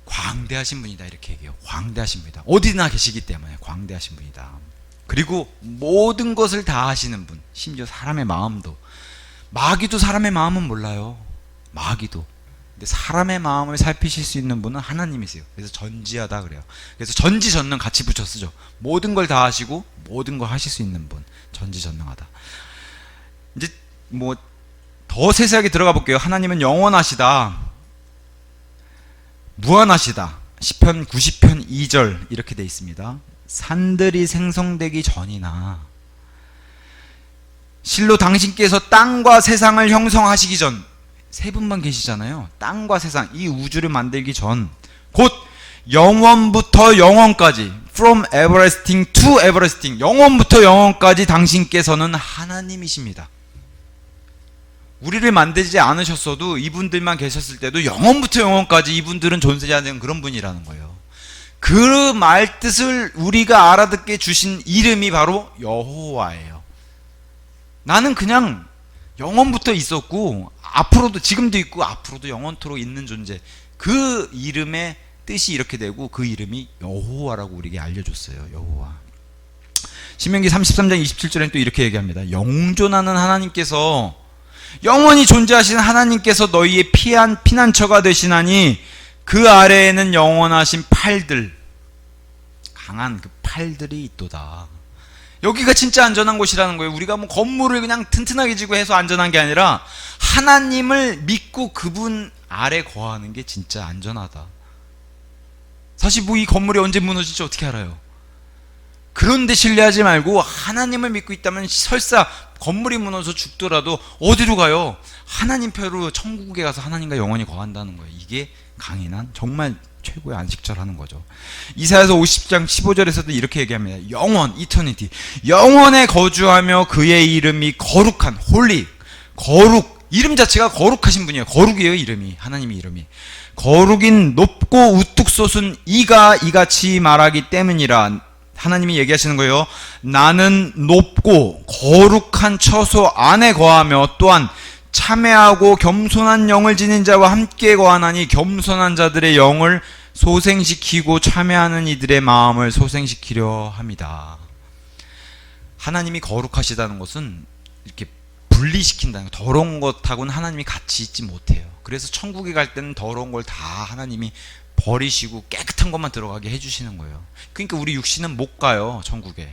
광대하신 분이다 이렇게 얘기해요. 광대하신 분이다. 어디나 계시기 때문에 광대하신 분이다. 그리고 모든 것을 다 하시는 분. 심지어 사람의 마음도. 마귀도 사람의 마음은 몰라요. 마귀도. 근데 사람의 마음을 살피실 수 있는 분은 하나님이세요. 그래서 전지하다 그래요. 그래서 전지전능 같이 붙여 쓰죠. 모든 걸 다 하시고 모든 걸 하실 수 있는 분. 전지전능하다. 이제 뭐 더 세세하게 들어가 볼게요. 하나님은 영원하시다, 무한하시다. 시편 90편 2절 이렇게 돼 있습니다. 산들이 생성되기 전이나 실로 당신께서 땅과 세상을 형성하시기 전, 세 분만 계시잖아요. 땅과 세상, 이 우주를 만들기 전, 곧 영원부터 영원까지, from everlasting to everlasting, 영원부터 영원까지 당신께서는 하나님이십니다. 우리를 만들지 않으셨어도 이분들만 계셨을 때도 영원부터 영원까지 이분들은 존재하는 그런 분이라는 거예요. 그 말 뜻을 우리가 알아듣게 주신 이름이 바로 여호와예요. 나는 그냥 영원부터 있었고 앞으로도 지금도 있고 앞으로도 영원토록 있는 존재. 그 이름의 뜻이 이렇게 되고 그 이름이 여호와라고 우리에게 알려줬어요. 여호와. 신명기 33장 27절에는 또 이렇게 얘기합니다. 영존하는 하나님께서, 영원히 존재하시는 하나님께서 너희의 피난처가 되시나니 그 아래에는 영원하신 팔들, 강한 그 팔들이 있도다. 여기가 진짜 안전한 곳이라는 거예요. 우리가 뭐 건물을 그냥 튼튼하게 지고 해서 안전한 게 아니라 하나님을 믿고 그분 아래 거하는 게 진짜 안전하다. 사실 뭐 이 건물이 언제 무너질지 어떻게 알아요? 그런데 신뢰하지 말고 하나님을 믿고 있다면 설사 건물이 무너져 죽더라도 어디로 가요? 하나님 표로 천국에 가서 하나님과 영원히 거한다는 거예요. 이게 강인한 정말 최고의 안식처를 하는 거죠. 이사야서 50장 15절에서도 이렇게 얘기합니다. 영원, 이터니티. 영원에 거주하며 그의 이름이 거룩한, 홀리, 거룩. 이름 자체가 거룩하신 분이에요. 거룩이에요, 이름이. 하나님의 이름이. 거룩인 높고 우뚝 솟은 이가 이같이 말하기 때문이라. 하나님이 얘기하시는 거예요. 나는 높고 거룩한 처소 안에 거하며 또한 참회하고 겸손한 영을 지닌 자와 함께 거하나니 겸손한 자들의 영을 소생시키고 참회하는 이들의 마음을 소생시키려 합니다. 하나님이 거룩하시다는 것은 이렇게 분리시킨다는 거예요. 더러운 것하고는 하나님이 같이 있지 못해요. 그래서 천국에 갈 때는 더러운 걸 다 하나님이 버리시고 깨끗한 것만 들어가게 해주시는 거예요. 그러니까 우리 육신은 못 가요, 천국에.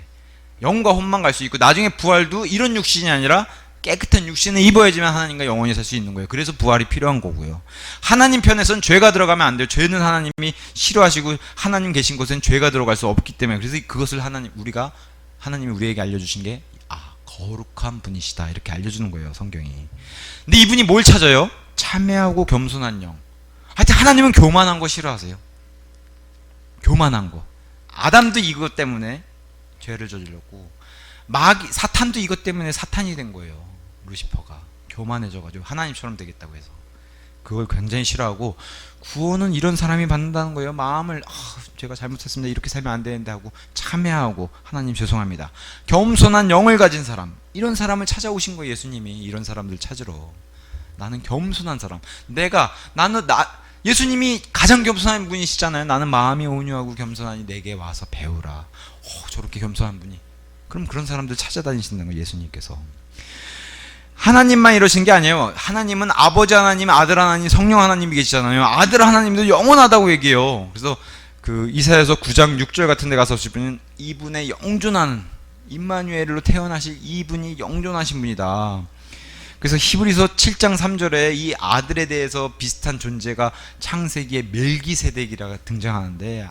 영과 혼만 갈 수 있고 나중에 부활도 이런 육신이 아니라 깨끗한 육신을 입어야지만 하나님과 영원히 살 수 있는 거예요. 그래서 부활이 필요한 거고요. 하나님 편에서는 죄가 들어가면 안 돼요. 죄는 하나님이 싫어하시고 하나님 계신 곳엔 죄가 들어갈 수 없기 때문에. 그래서 그것을 하나님이 우리에게 알려주신 게 거룩한 분이시다 이렇게 알려주는 거예요, 성경이. 근데 이분이 뭘 찾아요? 참회하고 겸손한 영. 하여튼 하나님은 교만한 거 싫어하세요. 교만한 거. 아담도 이것 때문에 죄를 저질렀고 사탄도 이것 때문에 사탄이 된 거예요. 루시퍼가 교만해져가지고 하나님처럼 되겠다고 해서 그걸 굉장히 싫어하고 구원은 이런 사람이 받는다는 거예요. 마음을 제가 잘못했습니다. 이렇게 살면 안 되는데 하고 참회하고 하나님 죄송합니다. 겸손한 영을 가진 사람, 이런 사람을 찾아오신 거예요. 예수님이 이런 사람들 찾으러. 나는 겸손한 사람. 예수님이 가장 겸손한 분이시잖아요. 나는 마음이 온유하고 겸손하니 내게 와서 배우라. 저렇게 겸손한 분이. 그럼 그런 사람들 찾아다니신다는 거예요, 예수님께서. 하나님만 이러신 게 아니에요. 하나님은 아버지 하나님, 아들 하나님, 성령 하나님이 계시잖아요. 아들 하나님도 영원하다고 얘기해요. 그래서 그 이사야서 9장 6절 같은 데 가서 보시면 이분의 영존하는, 임마누엘로 태어나실 이분이 영존하신 분이다. 그래서 히브리서 7장 3절에 이 아들에 대해서 비슷한 존재가 창세기의 멜기세덱이라고 등장하는데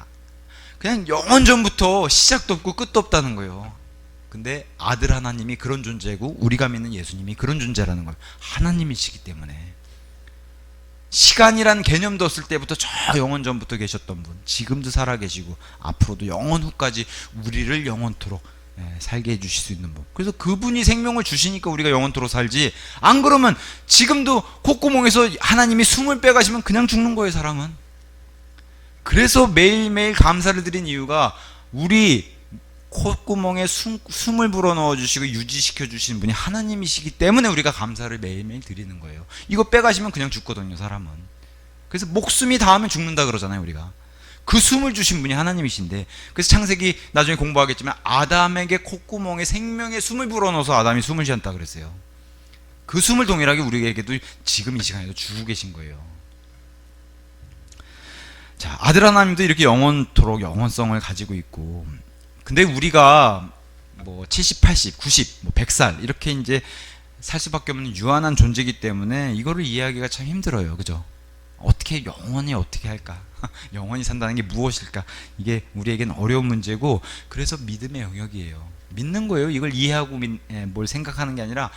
그냥 영원 전부터 시작도 없고 끝도 없다는 거예요. 근데 아들 하나님이 그런 존재고 우리가 믿는 예수님이 그런 존재라는 거예요. 하나님이시기 때문에. 시간이란 개념도 없을 때부터 저 영원 전부터 계셨던 분, 지금도 살아계시고 앞으로도 영원 후까지 우리를 영원토록 살게 해주실 수 있는 분. 그래서 그분이 생명을 주시니까 우리가 영원토록 살지, 안 그러면 지금도 콧구멍에서 하나님이 숨을 빼가시면 그냥 죽는 거예요, 사람은. 그래서 매일매일 감사를 드린 이유가 우리 콧구멍에 숨을 불어넣어 주시고 유지시켜 주시는 분이 하나님이시기 때문에 우리가 감사를 매일매일 드리는 거예요. 이거 빼가시면 그냥 죽거든요, 사람은. 그래서 목숨이 닿으면 죽는다 그러잖아요, 우리가. 그 숨을 주신 분이 하나님이신데, 그래서 창세기 나중에 공부하겠지만 아담에게 콧구멍에 생명의 숨을 불어넣어서 아담이 숨을 쉬었다 그랬어요. 그 숨을 동일하게 우리에게도 지금 이 시간에도 주고 계신 거예요. 자, 아들 하나님도 이렇게 영원토록 영원성을 가지고 있고, 근데 우리가 뭐 70, 80, 90, 뭐 100살 이렇게 이제 살 수밖에 없는 유한한 존재이기 때문에 이거를 이해하기가 참 힘들어요. 그죠? 어떻게 영원히 어떻게 할까? 영원히 산다는 게 무엇일까? 이게 우리에겐 어려운 문제고, 그래서 믿음의 영역이에요. 믿는 거예요. 이걸 이해하고 뭘 생각하는 게 아니라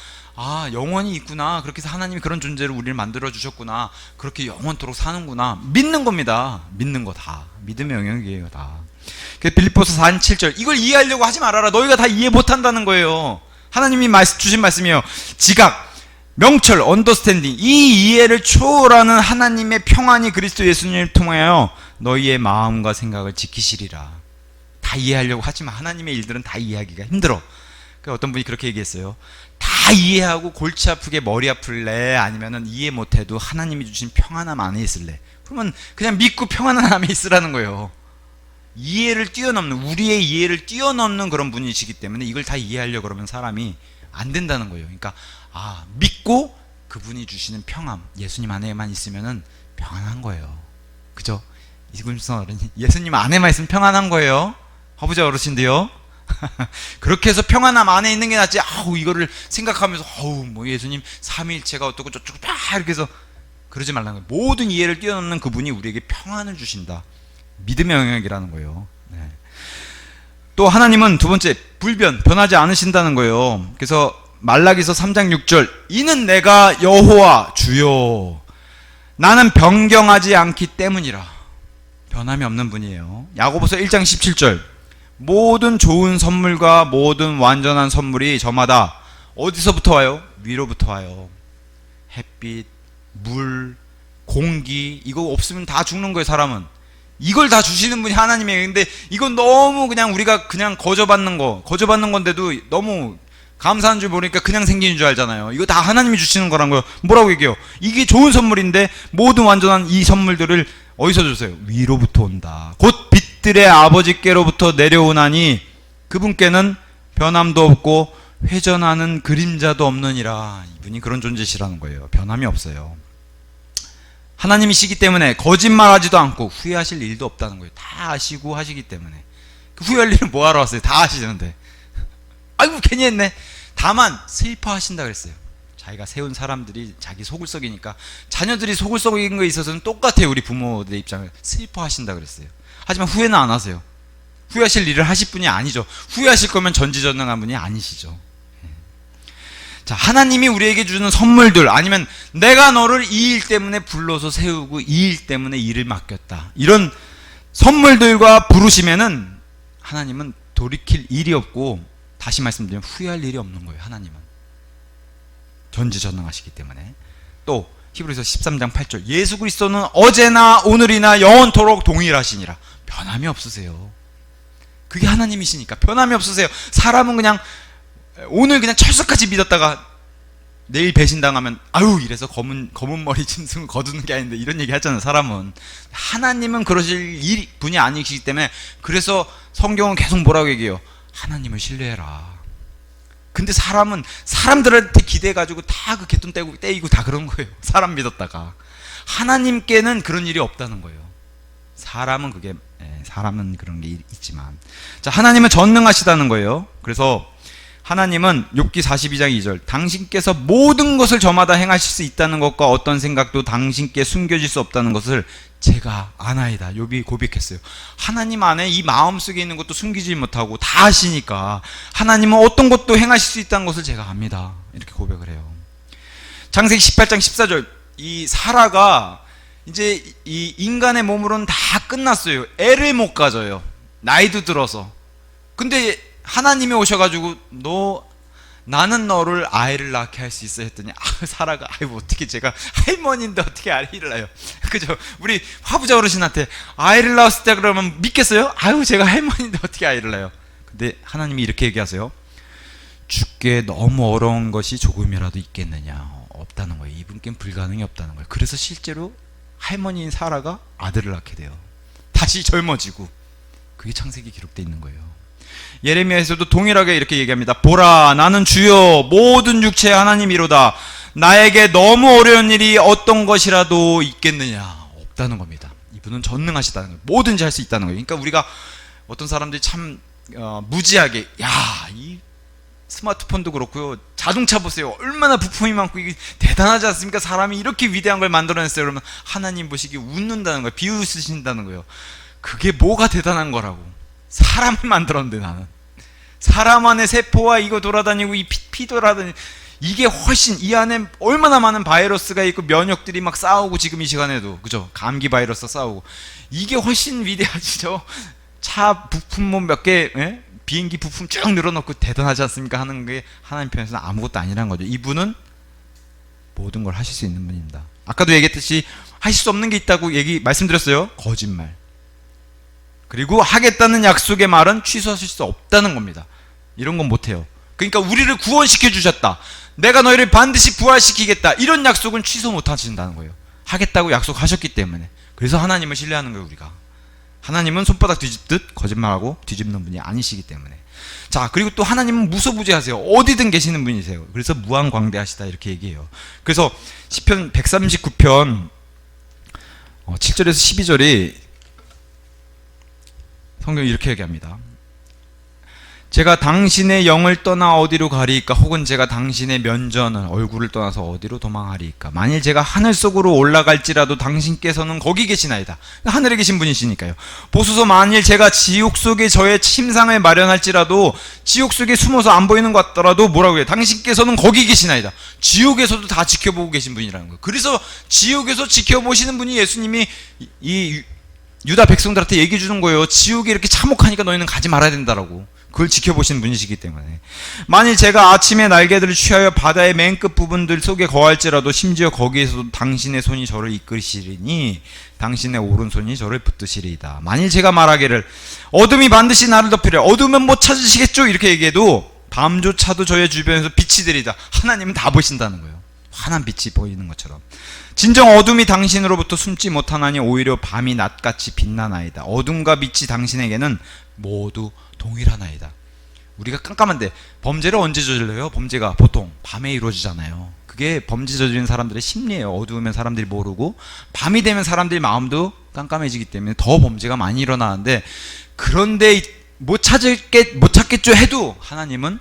영원히 있구나. 그렇게 해서 하나님이 그런 존재로 우리를 만들어 주셨구나. 그렇게 영원토록 사는구나. 믿는 겁니다. 믿는 거 다. 믿음의 영역이에요, 다. 빌립보서 4장 7절, 이걸 이해하려고 하지 말아라. 너희가 다 이해 못한다는 거예요. 하나님이 주신 말씀이에요. 지각, 명철, 언더스탠딩, 이 이해를 초월하는 하나님의 평안이 그리스도 예수님을 통하여 너희의 마음과 생각을 지키시리라. 다 이해하려고 하지만 하나님의 일들은 다 이해하기가 힘들어. 그러니까 어떤 분이 그렇게 얘기했어요. 다 다 이해하고 골치 아프게 머리 아플래? 아니면은 이해 못해도 하나님이 주신 평안함 안에 있을래? 그러면 그냥 믿고 평안한 안에 있으라는 거예요. 이해를 뛰어넘는, 우리의 이해를 뛰어넘는 그런 분이시기 때문에 이걸 다 이해하려고 그러면 사람이 안 된다는 거예요. 그러니까 믿고 그분이 주시는 평안, 예수님 안에만 있으면은 평안한 거예요. 그죠? 이금순 어른이 예수님 안에만 있으면 평안한 거예요. 허부자 어르신데요. 그렇게 해서 평안함 안에 있는 게 낫지. 이거를 생각하면서 뭐 예수님 삼위일체가 어떻고 저쩌고 다 이렇게 해서 그러지 말라는 거예요. 모든 이해를 뛰어넘는 그분이 우리에게 평안을 주신다. 믿음의 영역이라는 거예요. 네. 또 하나님은 두 번째, 변하지 않으신다는 거예요. 그래서 말라기서 3장 6절, 이는 내가 여호와 주요 나는 변경하지 않기 때문이라. 변함이 없는 분이에요. 야고보서 1장 17절, 모든 좋은 선물과 모든 완전한 선물이 저마다 어디서부터 와요? 위로부터 와요. 햇빛, 물, 공기, 이거 없으면 다 죽는 거예요. 사람은 이걸 다 주시는 분이 하나님이에요. 근데 이건 너무 그냥 우리가 그냥 거저받는 건데도 너무 감사한 줄 모르니까 그냥 생기는 줄 알잖아요. 이거 다 하나님이 주시는 거란 거예요. 뭐라고 얘기해요? 이게 좋은 선물인데 모든 완전한 이 선물들을 어디서 주세요? 위로부터 온다. 곧 빛들의 아버지께로부터 내려오나니 그분께는 변함도 없고 회전하는 그림자도 없느니라. 이분이 그런 존재시라는 거예요. 변함이 없어요. 하나님이시기 때문에 거짓말하지도 않고 후회하실 일도 없다는 거예요. 다 아시고 하시기 때문에. 후회할 일은 뭐하러 왔어요? 다 아시는데. 아이고 괜히 했네. 다만 슬퍼하신다 그랬어요. 자기가 세운 사람들이 자기 속을 썩이니까 자녀들이 속을 썩인 거에 있어서는 똑같아요. 우리 부모들의 입장을 슬퍼하신다 그랬어요. 하지만 후회는 안 하세요. 후회하실 일을 하실 분이 아니죠. 후회하실 거면 전지전능한 분이 아니시죠. 자, 하나님이 우리에게 주는 선물들, 아니면 내가 너를 이 일 때문에 불러서 세우고 이 일 때문에 일을 맡겼다, 이런 선물들과 부르시면은 하나님은 돌이킬 일이 없고, 다시 말씀드리면 후회할 일이 없는 거예요. 하나님은 전지전능하시기 때문에. 또 히브리서 13장 8절, 예수 그리스도는 어제나 오늘이나 영원토록 동일하시니라. 변함이 없으세요. 그게 하나님이시니까 변함이 없으세요. 사람은 그냥 오늘 그냥 철석같이 믿었다가 내일 배신당하면 이래서 검은 머리 짐승을 거두는 게 아닌데, 이런 얘기 하잖아요. 사람은. 하나님은 그러실 분이 아니시기 때문에, 그래서 성경은 계속 뭐라고 얘기해요? 하나님을 신뢰해라. 근데 사람은 사람들한테 기대가지고 다 그 개돈 떼이고 다 그런 거예요. 사람 믿었다가. 하나님께는 그런 일이 없다는 거예요. 사람은 그런 게 있지만, 자, 하나님은 전능하시다는 거예요. 그래서 하나님은 욥기 42장 2절, 당신께서 모든 것을 저마다 행하실 수 있다는 것과 어떤 생각도 당신께 숨겨질 수 없다는 것을 제가 아나이다. 욥이 고백했어요. 하나님 안에 이 마음속에 있는 것도 숨기지 못하고 다 아시니까 하나님은 어떤 것도 행하실 수 있다는 것을 제가 압니다. 이렇게 고백을 해요. 창세기 18장 14절, 이 사라가 이제 이 인간의 몸으로는 다 끝났어요. 애를 못 가져요. 나이도 들어서. 근데 하나님이 오셔가지고 나는 너를 아이를 낳게 할 수 있어 했더니 사라가 어떻게 제가 할머니인데 어떻게 아이를 낳아요? 그죠? 우리 화부자 어르신한테 아이를 낳았을 때 그러면 믿겠어요? 제가 할머니인데 어떻게 아이를 낳아요? 근데 하나님이 이렇게 얘기하세요. 죽게 너무 어려운 것이 조금이라도 있겠느냐? 없다는 거예요. 이분께는 불가능이 없다는 거예요. 그래서 실제로 할머니인 사라가 아들을 낳게 돼요. 다시 젊어지고. 그게 창세기 기록되어 있는 거예요. 예레미야에서도 동일하게 이렇게 얘기합니다. 보라, 나는 주여 모든 육체의 하나님이로다. 나에게 너무 어려운 일이 어떤 것이라도 있겠느냐? 없다는 겁니다. 이분은 전능하시다는 거예요. 뭐든지 할 수 있다는 거예요. 그러니까 우리가 어떤 사람들이 참 무지하게, 이 스마트폰도 그렇고요, 자동차 보세요. 얼마나 부품이 많고 이게 대단하지 않습니까? 사람이 이렇게 위대한 걸 만들어냈어요. 그러면 하나님 보시기 웃는다는 거예요. 비웃으신다는 거예요. 그게 뭐가 대단한 거라고. 사람을 만들었는데, 나는 사람 안에 세포와 이거 돌아다니고 이 피 돌아다니고, 이게 훨씬, 이 안에 얼마나 많은 바이러스가 있고 면역들이 막 싸우고, 지금 이 시간에도, 그죠? 감기 바이러스 싸우고, 이게 훨씬 위대하죠. 차 부품 뭐 몇 개, 비행기 부품 쭉 늘어놓고 대단하지 않습니까? 하는 게 하나님 편에서는 아무것도 아니라는 거죠. 이분은 모든 걸 하실 수 있는 분입니다. 아까도 얘기했듯이 하실 수 없는 게 있다고 말씀드렸어요. 거짓말. 그리고 하겠다는 약속의 말은 취소하실 수 없다는 겁니다. 이런 건 못해요. 그러니까 우리를 구원시켜 주셨다, 내가 너희를 반드시 부활시키겠다, 이런 약속은 취소 못 하신다는 거예요. 하겠다고 약속하셨기 때문에. 그래서 하나님을 신뢰하는 거예요. 우리가 하나님은 손바닥 뒤집듯 거짓말하고 뒤집는 분이 아니시기 때문에. 자, 그리고 또 하나님은 무소부재하세요. 어디든 계시는 분이세요. 그래서 무한광대하시다 이렇게 얘기해요. 그래서 시편 139편 7절에서 12절이 성경이 이렇게 얘기합니다. 제가 당신의 영을 떠나 어디로 가리이까? 혹은 제가 당신의 면전을 얼굴을 떠나서 어디로 도망하리이까? 만일 제가 하늘 속으로 올라갈지라도 당신께서는 거기 계시나이다. 하늘에 계신 분이시니까요. 보소서, 만일 제가 지옥 속에 저의 침상을 마련할지라도, 지옥 속에 숨어서 안 보이는 것 같더라도 뭐라고 해요? 당신께서는 거기 계시나이다. 지옥에서도 다 지켜보고 계신 분이라는 거예요. 그래서 지옥에서 지켜보시는 분이 예수님이 이 유다 백성들한테 얘기해 주는 거예요. 지옥에 이렇게 참혹하니까 너희는 가지 말아야 된다라고. 그걸 지켜보시는 분이시기 때문에. 만일 제가 아침에 날개들을 취하여 바다의 맨 끝 부분들 속에 거할지라도 심지어 거기에서도 당신의 손이 저를 이끌시리니 당신의 오른손이 저를 붙드시리이다. 만일 제가 말하기를 어둠이 반드시 나를 덮으려, 어두우면 못 찾으시겠죠, 이렇게 얘기해도 밤조차도 저의 주변에서 빛이 들이다. 하나님은 다 보신다는 거예요. 환한 빛이 보이는 것처럼. 진정 어둠이 당신으로부터 숨지 못하나니 오히려 밤이 낮같이 빛나나이다. 어둠과 빛이 당신에게는 모두 동일하나이다. 우리가 깜깜한데 범죄를 언제 저질러요? 범죄가 보통 밤에 이루어지잖아요. 그게 범죄 저지른 사람들의 심리예요. 어두우면 사람들이 모르고 밤이 되면 사람들이 마음도 깜깜해지기 때문에 더 범죄가 많이 일어나는데, 그런데 못 찾겠죠 해도 하나님은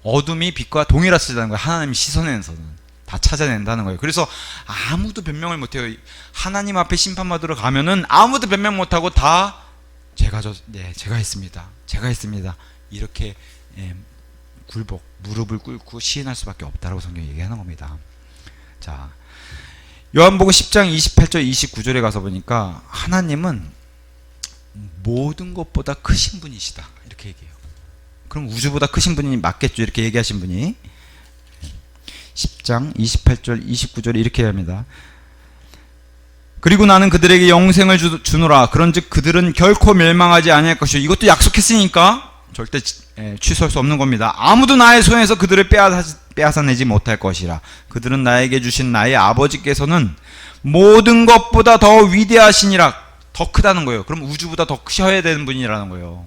어둠이 빛과 동일하시다는 거예요. 하나님이 시선에서는 다 찾아낸다는 거예요. 그래서 아무도 변명을 못해요. 하나님 앞에 심판받으러 가면은 아무도 변명 못하고 다 제가 했습니다. 제가 했습니다. 이렇게 굴복, 무릎을 꿇고 시인할 수밖에 없다라고 성경이 얘기하는 겁니다. 자, 요한복음 10장 28절 29절에 가서 보니까 하나님은 모든 것보다 크신 분이시다 이렇게 얘기해요. 그럼 우주보다 크신 분이 맞겠죠, 이렇게 얘기하신 분이. 10장 28절 29절에 이렇게 합니다. 그리고 나는 그들에게 영생을 주노라. 그런즉 그들은 결코 멸망하지 아니할 것이요. 이것도 약속했으니까 절대 취소할 수 없는 겁니다. 아무도 나의 손에서 그들을 빼앗아내지 못할 것이라. 그들은 나에게 주신 나의 아버지께서는 모든 것보다 더 위대하시니라. 더 크다는 거예요. 그럼 우주보다 더 크셔야 되는 분이라는 거예요.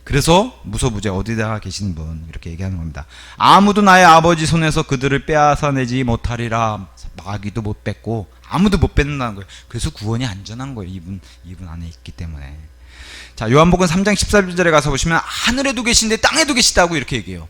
그래서 무소부재, 어디다가 계시는 분, 이렇게 얘기하는 겁니다. 아무도 나의 아버지 손에서 그들을 빼앗아내지 못하리라. 마귀도 못 뺏고 아무도 못 뺏는다는 거예요. 그래서 구원이 안전한 거예요. 이분 안에 있기 때문에. 자, 요한복음 3장 14절에 가서 보시면 하늘에도 계신데 땅에도 계시다고 이렇게 얘기해요.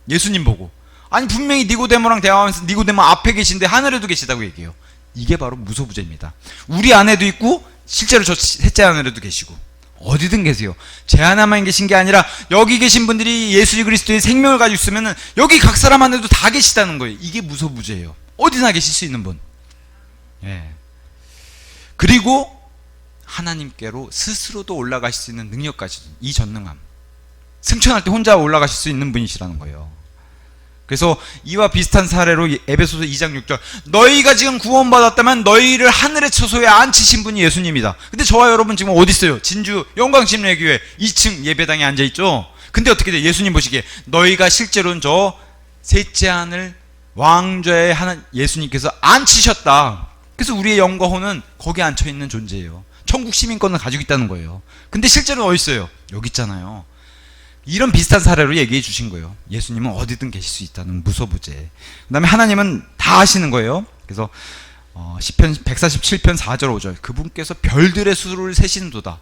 예수님 보고. 아니 분명히 니고데모랑 대화하면서 니고데모 앞에 계신데 하늘에도 계시다고 얘기해요. 이게 바로 무소부재입니다. 우리 안에도 있고 실제로 저 셋째 하늘에도 계시고 어디든 계세요. 제 하나만 계신 게 아니라 여기 계신 분들이 예수 그리스도의 생명을 가지고 있으면 여기 각 사람 안에도 다 계시다는 거예요. 이게 무소부재예요. 어디나 계실 수 있는 분. 예. 그리고 하나님께로 스스로도 올라가실 수 있는 능력까지, 이 전능함. 승천할 때 혼자 올라가실 수 있는 분이시라는 거예요. 그래서 이와 비슷한 사례로 에베소서 2장 6절, 너희가 지금 구원받았다면 너희를 하늘의 처소에 앉히신 분이 예수님이다. 근데 저와 여러분 지금 어디 있어요? 진주 영광침례교회 2층 예배당에 앉아있죠. 근데 어떻게 돼? 예수님 보시기에 너희가 실제로는 저 셋째 하늘 왕좌에 하는 예수님께서 앉히셨다. 그래서 우리의 영과 혼은 거기에 앉혀있는 존재예요. 천국 시민권을 가지고 있다는 거예요. 근데 실제로는 어디 있어요? 여기 있잖아요. 이런 비슷한 사례로 얘기해 주신 거예요. 예수님은 어디든 계실 수 있다는 무소부재. 그 다음에 하나님은 다 하시는 거예요. 그래서 시편 147편 4절 5절, 그분께서 별들의 수를 세시는도다.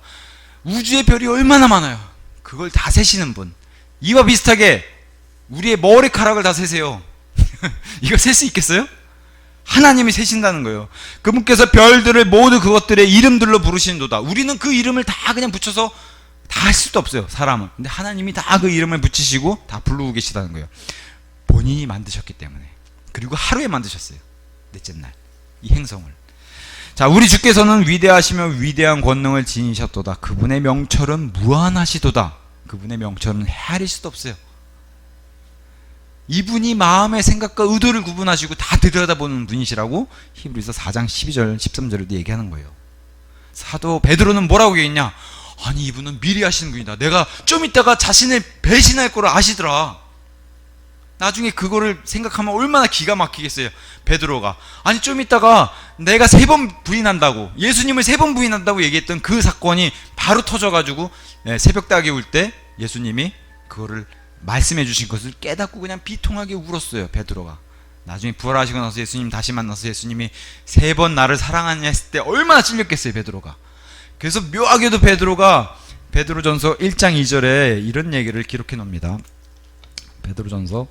우주의 별이 얼마나 많아요. 그걸 다 세시는 분. 이와 비슷하게 우리의 머리카락을 다 세세요. 이거 셀 수 있겠어요? 하나님이 세신다는 거예요. 그분께서 별들을 모두 그것들의 이름들로 부르시는도다. 우리는 그 이름을 다 그냥 붙여서 다 할 수도 없어요, 사람은. 근데 하나님이 다 그 이름을 붙이시고 다 부르고 계시다는 거예요. 본인이 만드셨기 때문에. 그리고 하루에 만드셨어요. 넷째 날 이 행성을. 자, 우리 주께서는 위대하시며 위대한 권능을 지니셨도다. 그분의 명철은 무한하시도다. 그분의 명철은 헤아릴 수도 없어요. 이분이 마음의 생각과 의도를 구분하시고 다 들여다보는 분이시라고 히브리서 4장 12절 13절에도 얘기하는 거예요. 사도 베드로는 뭐라고 얘기했냐? 아니 이분은 미리 아시는 분이다. 내가 좀 있다가 자신을 배신할 거를 아시더라. 나중에 그거를 생각하면 얼마나 기가 막히겠어요. 베드로가 아니 좀 있다가 내가 3번 부인한다고, 예수님을 3번 부인한다고 얘기했던 그 사건이 바로 터져가지고 새벽닭이 울 때 예수님이 그거를 말씀해 주신 것을 깨닫고 그냥 비통하게 울었어요. 베드로가 나중에 부활하시고 나서 예수님 다시 만나서 예수님이 3번 나를 사랑하냐 했을 때 얼마나 찔렸겠어요, 베드로가. 그래서 묘하게도 베드로가 베드로전서 1장 2절에 이런 얘기를 기록해 놓습니다. 베드로전서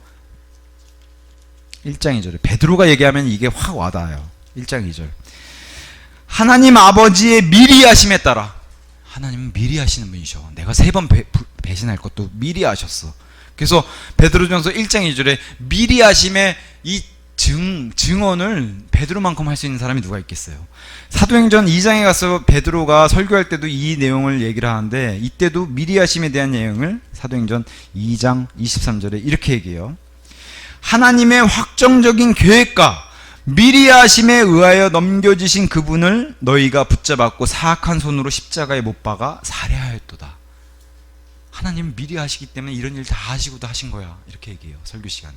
1장 2절에 베드로가 얘기하면 이게 확 와닿아요. 1장 2절. 하나님 아버지의 미리 하심에 따라, 하나님은 미리 하시는 분이셔. 내가 3번 배신할 것도 미리 하셨어. 그래서 베드로전서 1장 2절에 미리 하심에 이 증언을 베드로만큼 할 수 있는 사람이 누가 있겠어요. 사도행전 2장에 가서 베드로가 설교할 때도 이 내용을 얘기를 하는데, 이때도 미리 하심에 대한 내용을 사도행전 2장 23절에 이렇게 얘기해요. 하나님의 확정적인 계획과 미리 하심에 의하여 넘겨지신 그분을 너희가 붙잡았고 사악한 손으로 십자가에 못 박아 살해하였도다. 하나님은 미리 하시기 때문에 이런 일 다 하시고 다 하신 거야, 이렇게 얘기해요, 설교 시간에.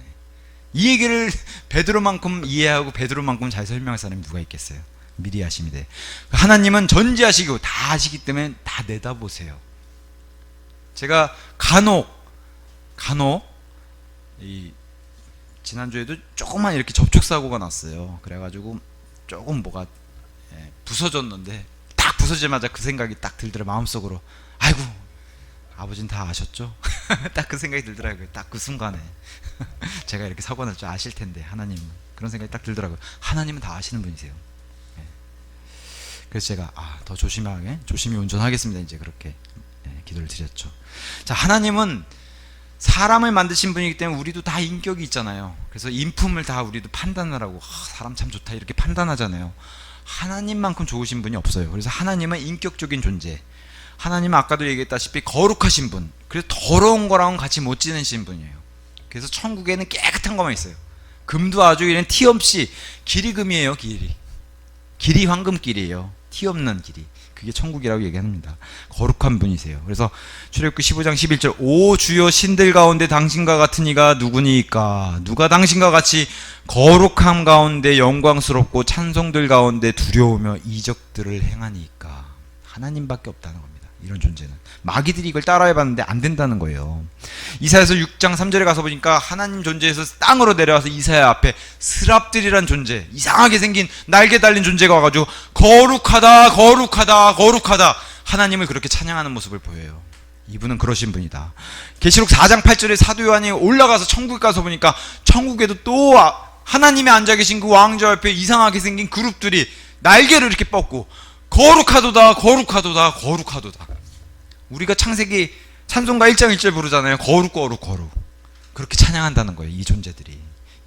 이 얘기를 베드로만큼 이해하고 베드로만큼 잘 설명할 사람이 누가 있겠어요. 미리 하심이 돼. 하나님은 전지하시고 다 하시기 때문에 다 내다보세요. 제가 간혹 이 지난주에도 조금만 이렇게 접촉사고가 났어요. 그래가지고 조금 뭐가 부서졌는데, 딱 부서지자마자 그 생각이 딱 들더라, 마음속으로. 아이고, 아버지는 다 아셨죠? 딱 그 생각이 들더라고요. 딱 그 순간에. 제가 이렇게 사고 날 줄 아실 텐데, 하나님은. 그런 생각이 딱 들더라고요. 하나님은 다 아시는 분이세요. 그래서 제가 더 조심히 운전하겠습니다, 이제 그렇게 기도를 드렸죠. 자, 하나님은 사람을 만드신 분이기 때문에 우리도 다 인격이 있잖아요. 그래서 인품을 다 우리도 판단을 하고, 사람 참 좋다 이렇게 판단하잖아요. 하나님만큼 좋으신 분이 없어요. 그래서 하나님은 인격적인 존재, 하나님은 아까도 얘기했다시피 거룩하신 분, 그래서 더러운 거랑은 같이 못 지내신 분이에요. 그래서 천국에는 깨끗한 것만 있어요. 금도 아주 이런 티 없이, 길이 금이에요. 길이 황금길이에요. 티 없는 길이. 그게 천국이라고 얘기합니다. 거룩한 분이세요. 그래서 출애굽기 15장 11절, 오 주여 신들 가운데 당신과 같은 이가 누구니까? 누가 당신과 같이 거룩함 가운데 영광스럽고 찬송들 가운데 두려우며 이적들을 행하니까? 하나님밖에 없다는 겁니다. 이런 존재는. 마귀들이 이걸 따라해봤는데 안 된다는 거예요. 이사야서 6장 3절에 가서 보니까 하나님 존재에서 땅으로 내려와서 이사야 앞에 스랍들이란 존재, 이상하게 생긴 날개 달린 존재가 와가지고 거룩하다 거룩하다 거룩하다 하나님을 그렇게 찬양하는 모습을 보여요. 이분은 그러신 분이다. 계시록 4장 8절에 사도 요한이 올라가서 천국에 가서 보니까 천국에도 또 하나님이 앉아 계신 그 왕좌 옆에 이상하게 생긴 그룹들이 날개를 이렇게 뻗고 거룩하도다 거룩하도다 거룩하도다. 우리가 창세기 찬송가 1장 1절 부르잖아요. 거룩 거룩 거룩. 그렇게 찬양한다는 거예요, 이 존재들이.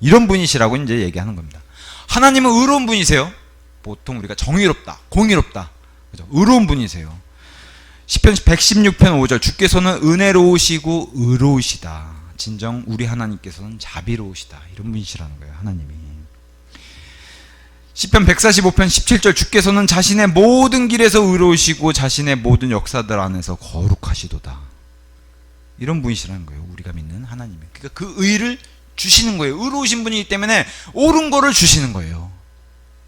이런 분이시라고 이제 얘기하는 겁니다. 하나님은 의로운 분이세요. 보통 우리가 정의롭다, 공의롭다, 그죠? 의로운 분이세요. 시편 116편 5절, 주께서는 은혜로우시고 의로우시다. 진정 우리 하나님께서는 자비로우시다. 이런 분이시라는 거예요, 하나님이. 시편 145편 17절, 주께서는 자신의 모든 길에서 의로우시고 자신의 모든 역사들 안에서 거룩하시도다. 이런 분이시라는 거예요, 우리가 믿는 하나님이. 그러니까 그 의를 주시는 거예요. 의로우신 분이기 때문에 옳은 거를 주시는 거예요.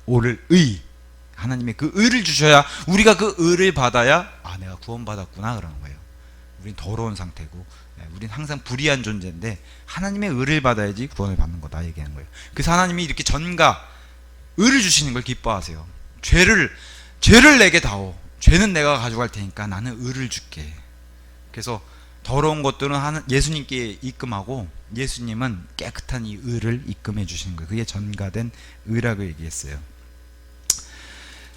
옳을 의. 하나님의 그 의를 주셔야, 우리가 그 의를 받아야 내가 구원받았구나 그러는 거예요. 우린 더러운 상태고, 우린 항상 불의한 존재인데 하나님의 의를 받아야지 구원을 받는 거다 얘기하는 거예요. 그래서 하나님이 이렇게 전가 의를 주시는 걸 기뻐하세요. 죄를 내게 다오. 죄는 내가 가져갈 테니까 나는 의를 줄게. 그래서 더러운 것들은 예수님께 입금하고 예수님은 깨끗한 이 의를 입금해 주시는 거예요. 그게 전가된 의라고 얘기했어요.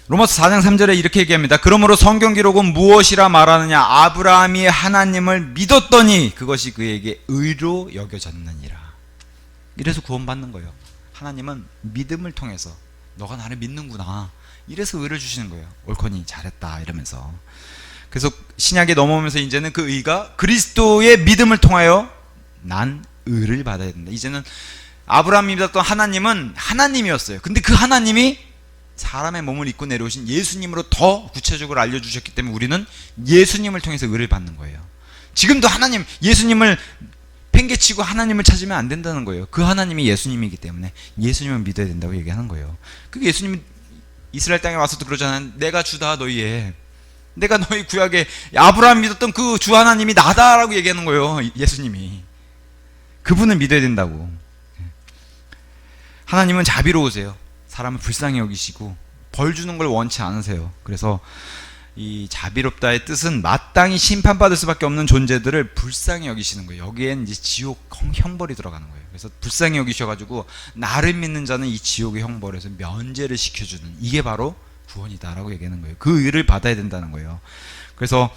로마서 4장 3절에 이렇게 얘기합니다. 그러므로 성경 기록은 무엇이라 말하느냐? 아브라함이 하나님을 믿었더니 그것이 그에게 의로 여겨졌느니라. 이래서 구원받는 거예요. 하나님은 믿음을 통해서 너가 나를 믿는구나, 이래서 의를 주시는 거예요. 옳거니 잘했다 이러면서. 그래서 신약에 넘어오면서 이제는 그 의가 그리스도의 믿음을 통하여 난 의를 받아야 된다. 이제는 아브라함이 믿었던 하나님은 하나님이었어요. 근데 그 하나님이 사람의 몸을 입고 내려오신 예수님으로 더 구체적으로 알려주셨기 때문에 우리는 예수님을 통해서 의를 받는 거예요. 지금도 하나님, 예수님을 내팽개치고 하나님을 찾으면 안 된다는 거예요. 그 하나님이 예수님이기 때문에 예수님을 믿어야 된다고 얘기하는 거예요. 그게 예수님이 이스라엘 땅에 와서도 그러잖아요. 내가 주다 너희의, 내가 너희 구약에 아브라함 믿었던 그 주 하나님이 나다라고 얘기하는 거예요. 예수님이. 그분을 믿어야 된다고. 하나님은 자비로우세요. 사람을 불쌍히 여기시고 벌 주는 걸 원치 않으세요. 그래서 이 자비롭다의 뜻은 마땅히 심판받을 수밖에 없는 존재들을 불쌍히 여기시는 거예요. 여기엔 이제 지옥 형벌이 들어가는 거예요. 그래서 불쌍히 여기셔가지고 나를 믿는 자는 이 지옥의 형벌에서 면제를 시켜주는, 이게 바로 구원이다라고 얘기하는 거예요. 그 의를 받아야 된다는 거예요. 그래서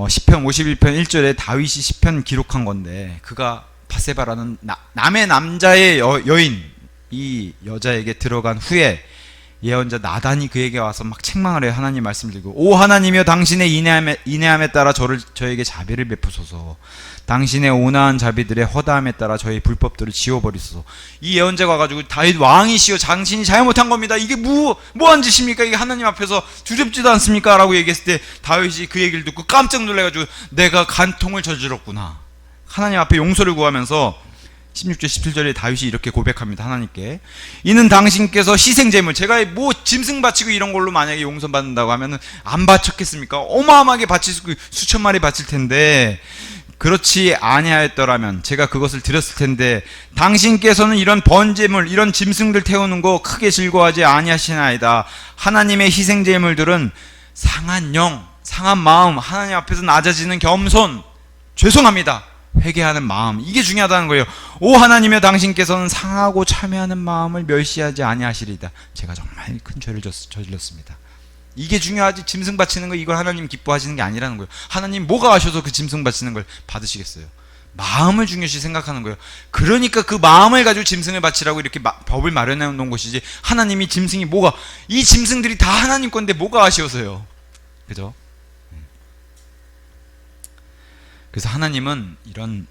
시편 51편 1절에 다윗이 시편 기록한 건데, 그가 바세바라는 남의 남자의 여인, 이 여자에게 들어간 후에 예언자 나단이 그에게 와서 막 책망을 해요. 하나님 말씀 들고, 오 하나님이여, 당신의 인내함에 따라 저에게 자비를 베푸소서. 당신의 온화한 자비들의 허다함에 따라 저의 불법들을 지워버리소서. 이 예언자가 와가지고, 다윗 왕이시여, 당신이 잘못한 겁니다. 이게 뭐한 짓입니까? 이게 하나님 앞에서 두렵지도 않습니까? 라고 얘기했을 때 다윗이 그 얘기를 듣고 깜짝 놀라가지고, 내가 간통을 저질렀구나. 하나님 앞에 용서를 구하면서 16절 17절에 다윗이 이렇게 고백합니다. 하나님께, 이는 당신께서 희생제물, 제가 뭐 짐승 바치고 이런 걸로 만약에 용서받는다고 하면은 안 바쳤겠습니까? 어마어마하게 바치고 수천 마리 바칠 텐데, 그렇지 아니하였더라면 제가 그것을 드렸을 텐데, 당신께서는 이런 번제물, 이런 짐승들 태우는 거 크게 즐거워하지 아니하시나이다. 하나님의 희생제물들은 상한 영, 상한 마음, 하나님 앞에서 낮아지는 겸손, 죄송합니다, 회개하는 마음, 이게 중요하다는 거예요. 오 하나님이여, 당신께서는 상하고 참회하는 마음을 멸시하지 아니하시리다. 제가 정말 큰 죄를 저질렀습니다. 이게 중요하지, 짐승 바치는 거 이걸 하나님 기뻐하시는 게 아니라는 거예요. 하나님 뭐가 하셔서 그 짐승 바치는 걸 받으시겠어요? 마음을 중요시 생각하는 거예요. 그러니까 그 마음을 가지고 짐승을 바치라고 이렇게 법을 마련해 놓은 것이지, 하나님이 짐승이 뭐가, 이 짐승들이 다 하나님 건데 뭐가 아쉬워서요. 그죠? 그래서 하나님은 이런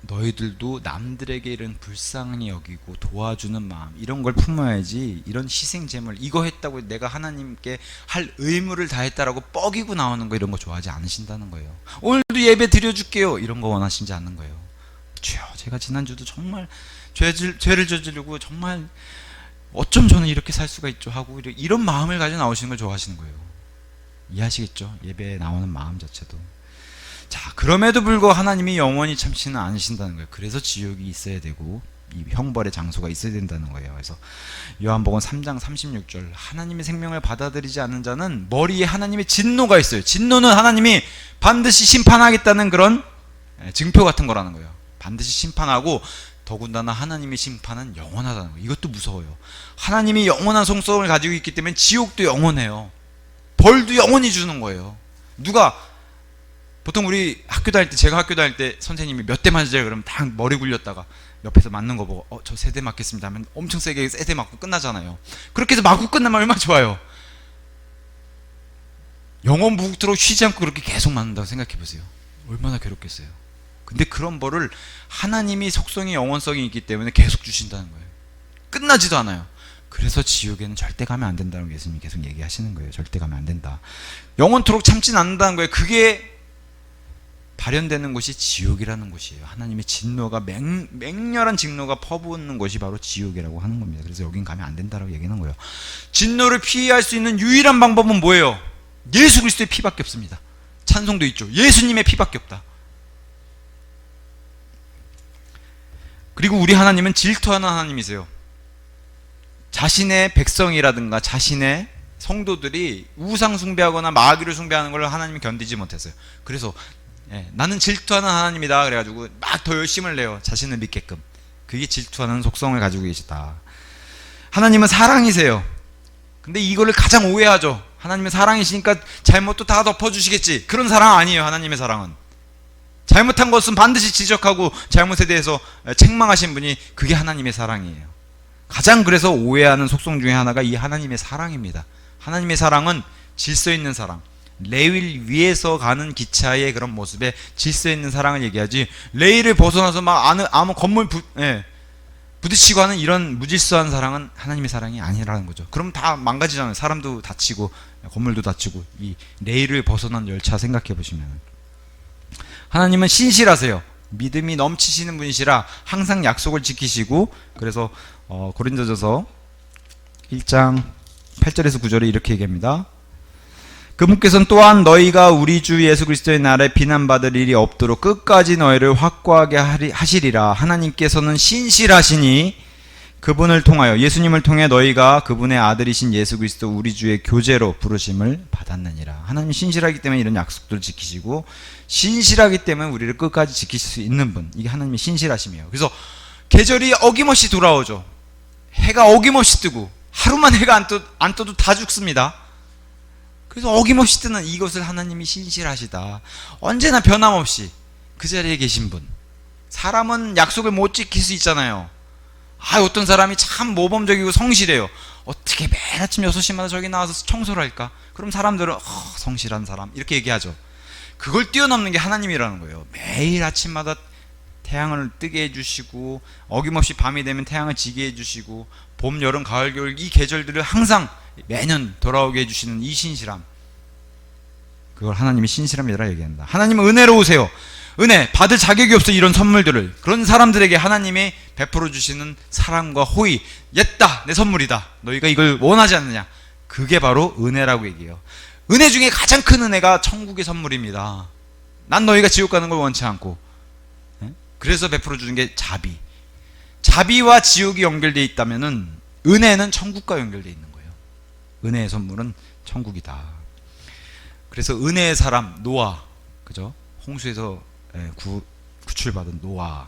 너희들도 남들에게 이런 불쌍히 여기고 도와주는 마음, 이런 걸 품어야지, 이런 희생제물, 이거 했다고 내가 하나님께 할 의무를 다했다라고 뻐기고 나오는 거, 이런 거 좋아하지 않으신다는 거예요. 오늘도 예배 드려줄게요, 이런 거 원하시지 않는 거예요. 주여, 제가 지난주도 정말 죄를 저지르고 정말 어쩜 저는 이렇게 살 수가 있죠 하고 이런 마음을 가지고 나오시는 걸 좋아하시는 거예요. 이해하시겠죠? 예배에 나오는 마음 자체도. 자, 그럼에도 불구하고 하나님이 영원히 참지는 않으신다는 거예요. 그래서 지옥이 있어야 되고 이 형벌의 장소가 있어야 된다는 거예요. 그래서 요한복음 3장 36절, 하나님의 생명을 받아들이지 않는 자는 머리에 하나님의 진노가 있어요. 진노는 하나님이 반드시 심판하겠다는 그런 증표 같은 거라는 거예요. 반드시 심판하고, 더군다나 하나님의 심판은 영원하다는 거예요. 이것도 무서워요. 하나님이 영원한 성성을 가지고 있기 때문에 지옥도 영원해요. 벌도 영원히 주는 거예요. 누가 보통 우리 학교 다닐 때, 제가 학교 다닐 때 선생님이 몇 대 맞으세요 그러면 다 머리 굴렸다가 옆에서 맞는 거 보고 저 세 대 맞겠습니다 하면 엄청 세게 세 대 맞고 끝나잖아요. 그렇게 해서 맞고 끝나면 얼마나 좋아요. 영원 무국토록 쉬지 않고 그렇게 계속 맞는다고 생각해 보세요. 얼마나 괴롭겠어요. 근데 그런 벌을 하나님이 속성이 영원성이 있기 때문에 계속 주신다는 거예요. 끝나지도 않아요. 그래서 지옥에는 절대 가면 안 된다는 거 예수님이 계속 얘기하시는 거예요. 절대 가면 안 된다. 영원토록 참진 않는다는 거예요. 그게 발현되는 곳이 지옥이라는 곳이에요. 하나님의 진노가 맹렬한 진노가 퍼붓는 곳이 바로 지옥이라고 하는 겁니다. 그래서 여긴 가면 안 된다라고 얘기하는 거예요. 진노를 피할 수 있는 유일한 방법은 뭐예요? 예수 그리스도의 피밖에 없습니다. 찬송도 있죠. 예수님의 피밖에 없다. 그리고 우리 하나님은 질투하는 하나님이세요. 자신의 백성이라든가 자신의 성도들이 우상 숭배하거나 마귀를 숭배하는 걸 하나님이 견디지 못했어요. 그래서 나는 질투하는 하나님이다 그래가지고 막 더 열심을 내요. 자신을 믿게끔. 그게 질투하는 속성을 가지고 계시다. 하나님은 사랑이세요. 근데 이거를 가장 오해하죠. 하나님은 사랑이시니까 잘못도 다 덮어주시겠지. 그런 사랑 아니에요. 하나님의 사랑은 잘못한 것은 반드시 지적하고 잘못에 대해서 책망하신 분이, 그게 하나님의 사랑이에요. 가장 그래서 오해하는 속성 중에 하나가 이 하나님의 사랑입니다. 하나님의 사랑은 질서 있는 사랑, 레일 위에서 가는 기차의 그런 모습에 질서 있는 사랑을 얘기하지, 레일을 벗어나서 막 아무 건물 부딪히고 하는 이런 무질서한 사랑은 하나님의 사랑이 아니라는 거죠. 그럼 다 망가지잖아요. 사람도 다치고 건물도 다치고. 이 레일을 벗어난 열차 생각해 보시면 하나님은 신실하세요. 믿음이 넘치시는 분이시라 항상 약속을 지키시고, 그래서 고린도전서 1장 8절에서 9절에 이렇게 얘기합니다. 그분께서는 또한 너희가 우리 주 예수 그리스도의 날에 비난받을 일이 없도록 끝까지 너희를 확고하게 하시리라. 하나님께서는 신실하시니 그분을 통하여, 예수님을 통해 너희가 그분의 아들이신 예수 그리스도 우리 주의 교제로 부르심을 받았느니라. 하나님 신실하기 때문에 이런 약속들을 지키시고, 신실하기 때문에 우리를 끝까지 지키실 수 있는 분, 이게 하나님의 신실하심이에요. 그래서 계절이 어김없이 돌아오죠. 해가 어김없이 뜨고, 하루만 해가 안 떠도 다 죽습니다. 그래서 어김없이 뜨는 이것을 하나님이 신실하시다, 언제나 변함없이 그 자리에 계신 분. 사람은 약속을 못 지킬 수 있잖아요. 어떤 사람이 참 모범적이고 성실해요. 어떻게 매일 아침 6시마다 저기 나와서 청소를 할까? 그럼 사람들은 성실한 사람 이렇게 얘기하죠. 그걸 뛰어넘는 게 하나님이라는 거예요. 매일 아침마다 태양을 뜨게 해주시고, 어김없이 밤이 되면 태양을 지게 해주시고, 봄, 여름, 가을, 겨울 이 계절들을 항상 매년 돌아오게 해주시는 이 신실함, 그걸 하나님이 신실함이라 얘기한다. 하나님은 은혜로우세요. 은혜 받을 자격이 없어. 이런 선물들을, 그런 사람들에게 하나님이 베풀어 주시는 사랑과 호의, 옛다 내 선물이다, 너희가 이걸 원하지 않느냐, 그게 바로 은혜라고 얘기해요. 은혜 중에 가장 큰 은혜가 천국의 선물입니다. 난 너희가 지옥 가는 걸 원치 않고, 그래서 베풀어 주는 게 자비. 자비와 지옥이 연결되어 있다면은 은혜는 천국과 연결되어 있는 거예요. 은혜의 선물은 천국이다. 그래서 은혜의 사람 노아, 그죠? 홍수에서 구출받은 노아,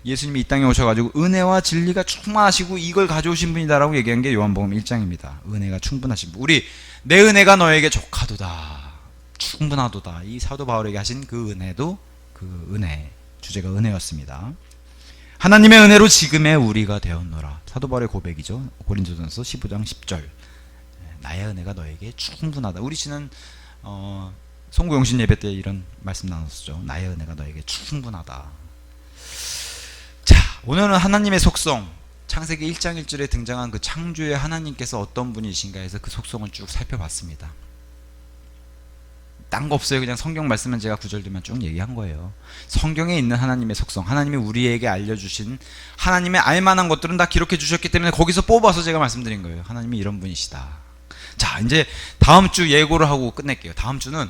예수님이 이 땅에 오셔가지고 은혜와 진리가 충만하시고 이걸 가져오신 분이다라고 얘기한 게 요한복음 1장입니다. 은혜가 충분하신 분. 우리 내 은혜가 너에게 족하도다, 충분하도다, 이 사도 바울에게 하신 그 은혜도 그 은혜, 주제가 은혜였습니다. 하나님의 은혜로 지금의 우리가 되었노라. 사도 바울의 고백이죠. 고린도전서 15장 10절. 나의 은혜가 너에게 충분하다. 우리 씨는 송구영신 예배 때 이런 말씀 나눴었죠. 나의 은혜가 너에게 충분하다. 자, 오늘은 하나님의 속성, 창세기 1장 1절에 등장한 그 창조의 하나님께서 어떤 분이신가 해서 그 속성을 쭉 살펴봤습니다. 딴 거 없어요. 그냥 성경 말씀은 제가 구절들만 쭉 얘기한 거예요. 성경에 있는 하나님의 속성, 하나님이 우리에게 알려주신 하나님의 알만한 것들은 다 기록해 주셨기 때문에 거기서 뽑아서 제가 말씀드린 거예요. 하나님이 이런 분이시다. 자, 이제 다음 주 예고를 하고 끝낼게요. 다음 주는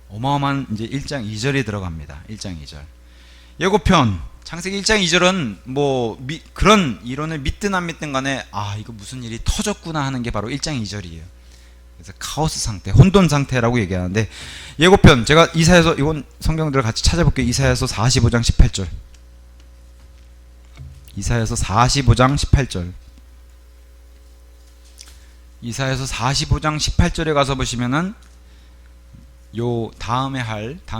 어마어마한 이제 1장 2절이 들어갑니다. 1장 2절. 예고편, 창세기 1장 2절은 그런 이론을 믿든 안 믿든 간에 이거 무슨 일이 터졌구나 하는 게 바로 1장 2절이에요. 그래서 카오스 상태, 혼돈 상태라고 얘기하는데, 예고편 제가 이사야서, 이건 성경들을 같이 찾아볼게요. 이사야서 45장 18절. 이사야서 45장 18절. 이사야서 45장 18절에 가서 보시면은 요 다음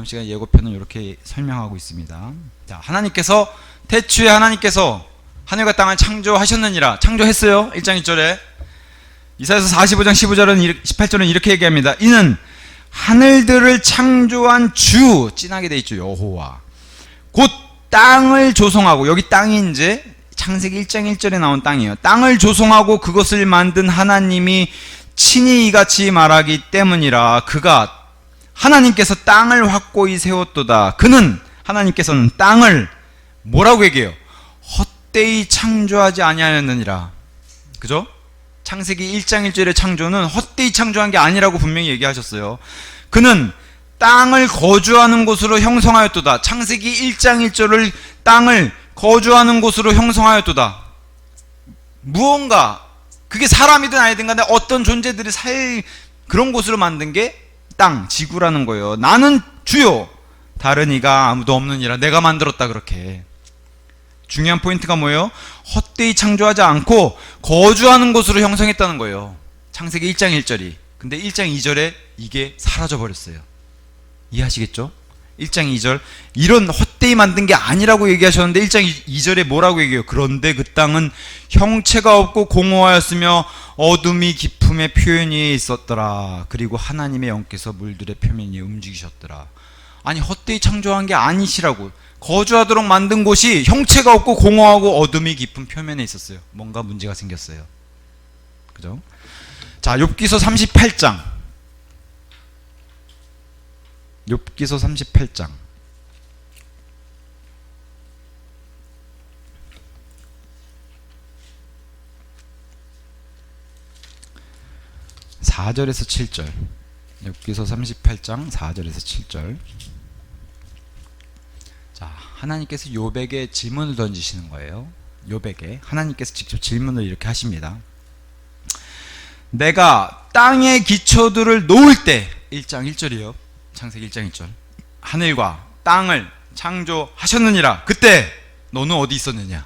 시간 예고편은 이렇게 설명하고 있습니다. 자, 하나님께서 태초에 하나님께서 하늘과 땅을 창조하셨느니라. 창조했어요. 1장 1절에. 이사야서 45장 18절은 이렇게 얘기합니다. 이는 하늘들을 창조한 주, 진하게 돼 있죠. 여호와. 곧 땅을 조성하고, 여기 땅이 이제 창세기 1장 1절에 나온 땅이에요. 땅을 조성하고 그것을 만든 하나님이 친히 이같이 말하기 때문이라. 하나님께서 땅을 확고히 세웠도다. 하나님께서는 땅을 뭐라고 얘기해요? 헛되이 창조하지 아니하였느니라. 그죠? 창세기 1장 1절의 창조는 헛되이 창조한 게 아니라고 분명히 얘기하셨어요. 그는 땅을 거주하는 곳으로 형성하였도다. 창세기 1장 1절을 땅을 거주하는 곳으로 형성하였도다. 무언가, 그게 사람이든 아니든 간에 어떤 존재들이 그런 곳으로 만든 게 땅, 지구라는 거예요. 나는 주요, 다른 이가 아무도 없느니라. 내가 만들었다. 그렇게. 중요한 포인트가 뭐예요? 헛되이 창조하지 않고 거주하는 곳으로 형성했다는 거예요. 창세기 1장 1절이. 근데 1장 2절에 이게 사라져 버렸어요. 이해하시겠죠? 1장 2절, 이런 헛되이 만든 게 아니라고 얘기하셨는데 1장 2절에 뭐라고 얘기해요? 그런데 그 땅은 형체가 없고 공허하였으며 어둠이 깊음의 표현이 있었더라. 그리고 하나님의 영께서 물들의 표면이 움직이셨더라. 아니, 헛되이 창조한 게 아니시라고. 거주하도록 만든 곳이 형체가 없고 공허하고 어둠이 깊은 표면에 있었어요. 뭔가 문제가 생겼어요. 그죠? 자, 욥기서 38장. 욥기서 38장. 4절에서 7절. 욥기서 38장 4절에서 7절. 자, 하나님께서 욥에게 질문을 던지시는 거예요. 욥에게 하나님께서 직접 질문을 이렇게 하십니다. 내가 땅의 기초들을 놓을 때, 1장 1절이요. 창세기 1장 1절. 하늘과 땅을 창조하셨느니라. 그때 너는 어디 있었느냐?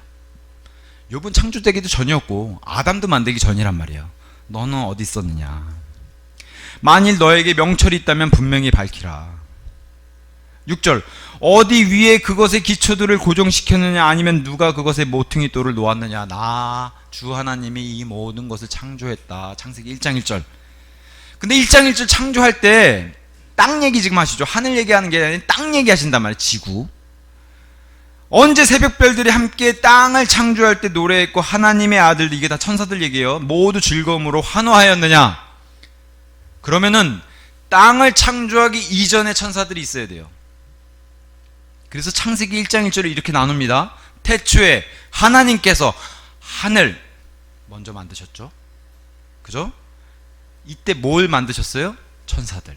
욥은 창조되기도 전이었고 아담도 만들기 전이란 말이에요. 너는 어디 있었느냐? 만일 너에게 명철이 있다면 분명히 밝히라. 6절. 어디 위에 그것의 기초들을 고정시켰느냐? 아니면 누가 그것의 모퉁이 돌을 놓았느냐? 나 주 하나님이 이 모든 것을 창조했다. 창세기 1장 1절. 근데 1장 1절 창조할 때 땅 얘기 지금 하시죠. 하늘 얘기하는 게 아니라 땅 얘기하신단 말이에요. 지구. 언제 새벽별들이 함께 땅을 창조할 때 노래했고 하나님의 아들, 이게 다 천사들 얘기예요. 모두 즐거움으로 환호하였느냐? 그러면은 땅을 창조하기 이전에 천사들이 있어야 돼요. 그래서 창세기 1장 1절을 이렇게 나눕니다. 태초에 하나님께서 하늘 먼저 만드셨죠. 그죠? 이때 뭘 만드셨어요? 천사들.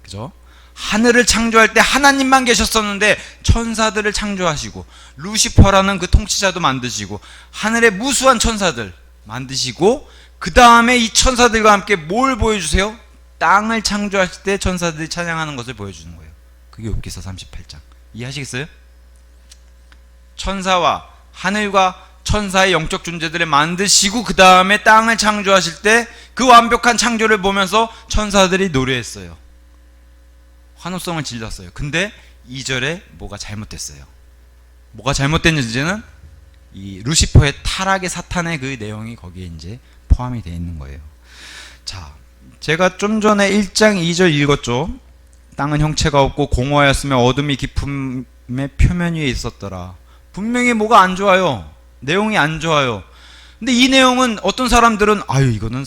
그죠? 하늘을 창조할 때 하나님만 계셨었는데 천사들을 창조하시고 루시퍼라는 그 통치자도 만드시고 하늘의 무수한 천사들 만드시고 그 다음에 이 천사들과 함께 뭘 보여주세요? 땅을 창조하실 때 천사들이 찬양하는 것을 보여주는 거예요. 그게 욥기서 38장. 이해하시겠어요? 천사와 하늘과 천사의 영적 존재들을 만드시고 그 다음에 땅을 창조하실 때 그 완벽한 창조를 보면서 천사들이 노래했어요. 환호성을 질렀어요. 근데 2절에 뭐가 잘못됐어요. 뭐가 잘못됐는지는 이 루시퍼의 타락의 사탄의 그 내용이 거기에 이제 포함이 되어 있는 거예요. 자, 제가 좀 전에 1장 2절 읽었죠. 땅은 형체가 없고 공허하였으며 어둠이 깊음의 표면 위에 있었더라. 분명히 뭐가 안 좋아요. 내용이 안 좋아요. 근데 이 내용은 어떤 사람들은 아유 이거는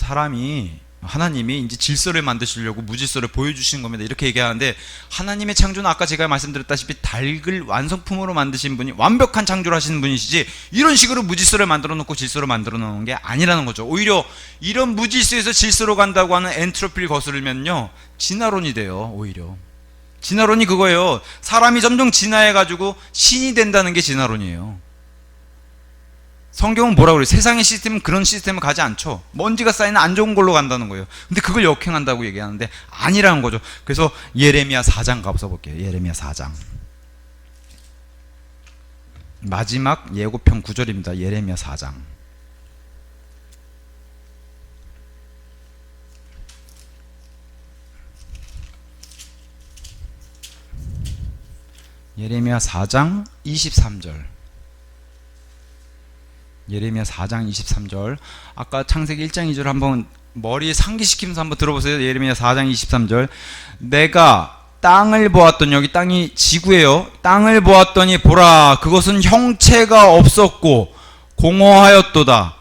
하나님이 이제 질서를 만드시려고 무질서를 보여주시는 겁니다. 이렇게 얘기하는데 하나님의 창조는 아까 제가 말씀드렸다시피 닭을 완성품으로 만드신 분이 완벽한 창조를 하시는 분이시지 이런 식으로 무질서를 만들어 놓고 질서로 만들어 놓은 게 아니라는 거죠. 오히려 이런 무질서에서 질서로 간다고 하는 엔트로피를 거스르면요 진화론이 돼요. 오히려 진화론이 그거예요. 사람이 점점 진화해가지고 신이 된다는 게 진화론이에요. 성경은 뭐라고 그래요? 세상의 시스템은 그런 시스템을 가지 않죠. 먼지가 쌓이는 안 좋은 걸로 간다는 거예요. 근데 그걸 역행한다고 얘기하는데 아니라는 거죠. 그래서 예레미야 4장 가서 볼게요. 예레미야 4장. 마지막 예고편 9절입니다. 예레미야 4장. 예레미야 4장 23절. 예레미야 4장 23절. 아까 창세기 1장 2절 한번 머리에 상기시키면서 한번 들어보세요. 예레미야 4장 23절. 내가 땅을 보았더니, 여기 땅이 지구예요. 땅을 보았더니 보라 그것은 형체가 없었고 공허하였도다.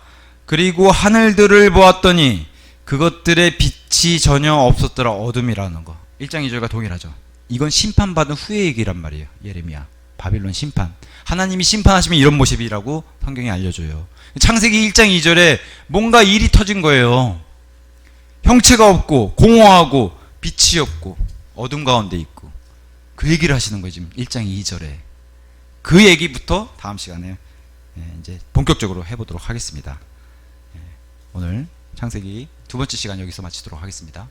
그리고 하늘들을 보았더니 그것들의 빛이 전혀 없었더라. 어둠이라는 거. 1장 2절과 동일하죠. 이건 심판받은 후의 얘기란 말이에요. 예레미야. 바빌론 심판. 하나님이 심판하시면 이런 모습이라고 성경이 알려줘요. 창세기 1장 2절에 뭔가 일이 터진 거예요. 형체가 없고 공허하고 빛이 없고 어둠 가운데 있고 그 얘기를 하시는 거예요. 지금 1장 2절에. 그 얘기부터 다음 시간에 이제 본격적으로 해보도록 하겠습니다. 오늘 창세기 두 번째 시간 여기서 마치도록 하겠습니다.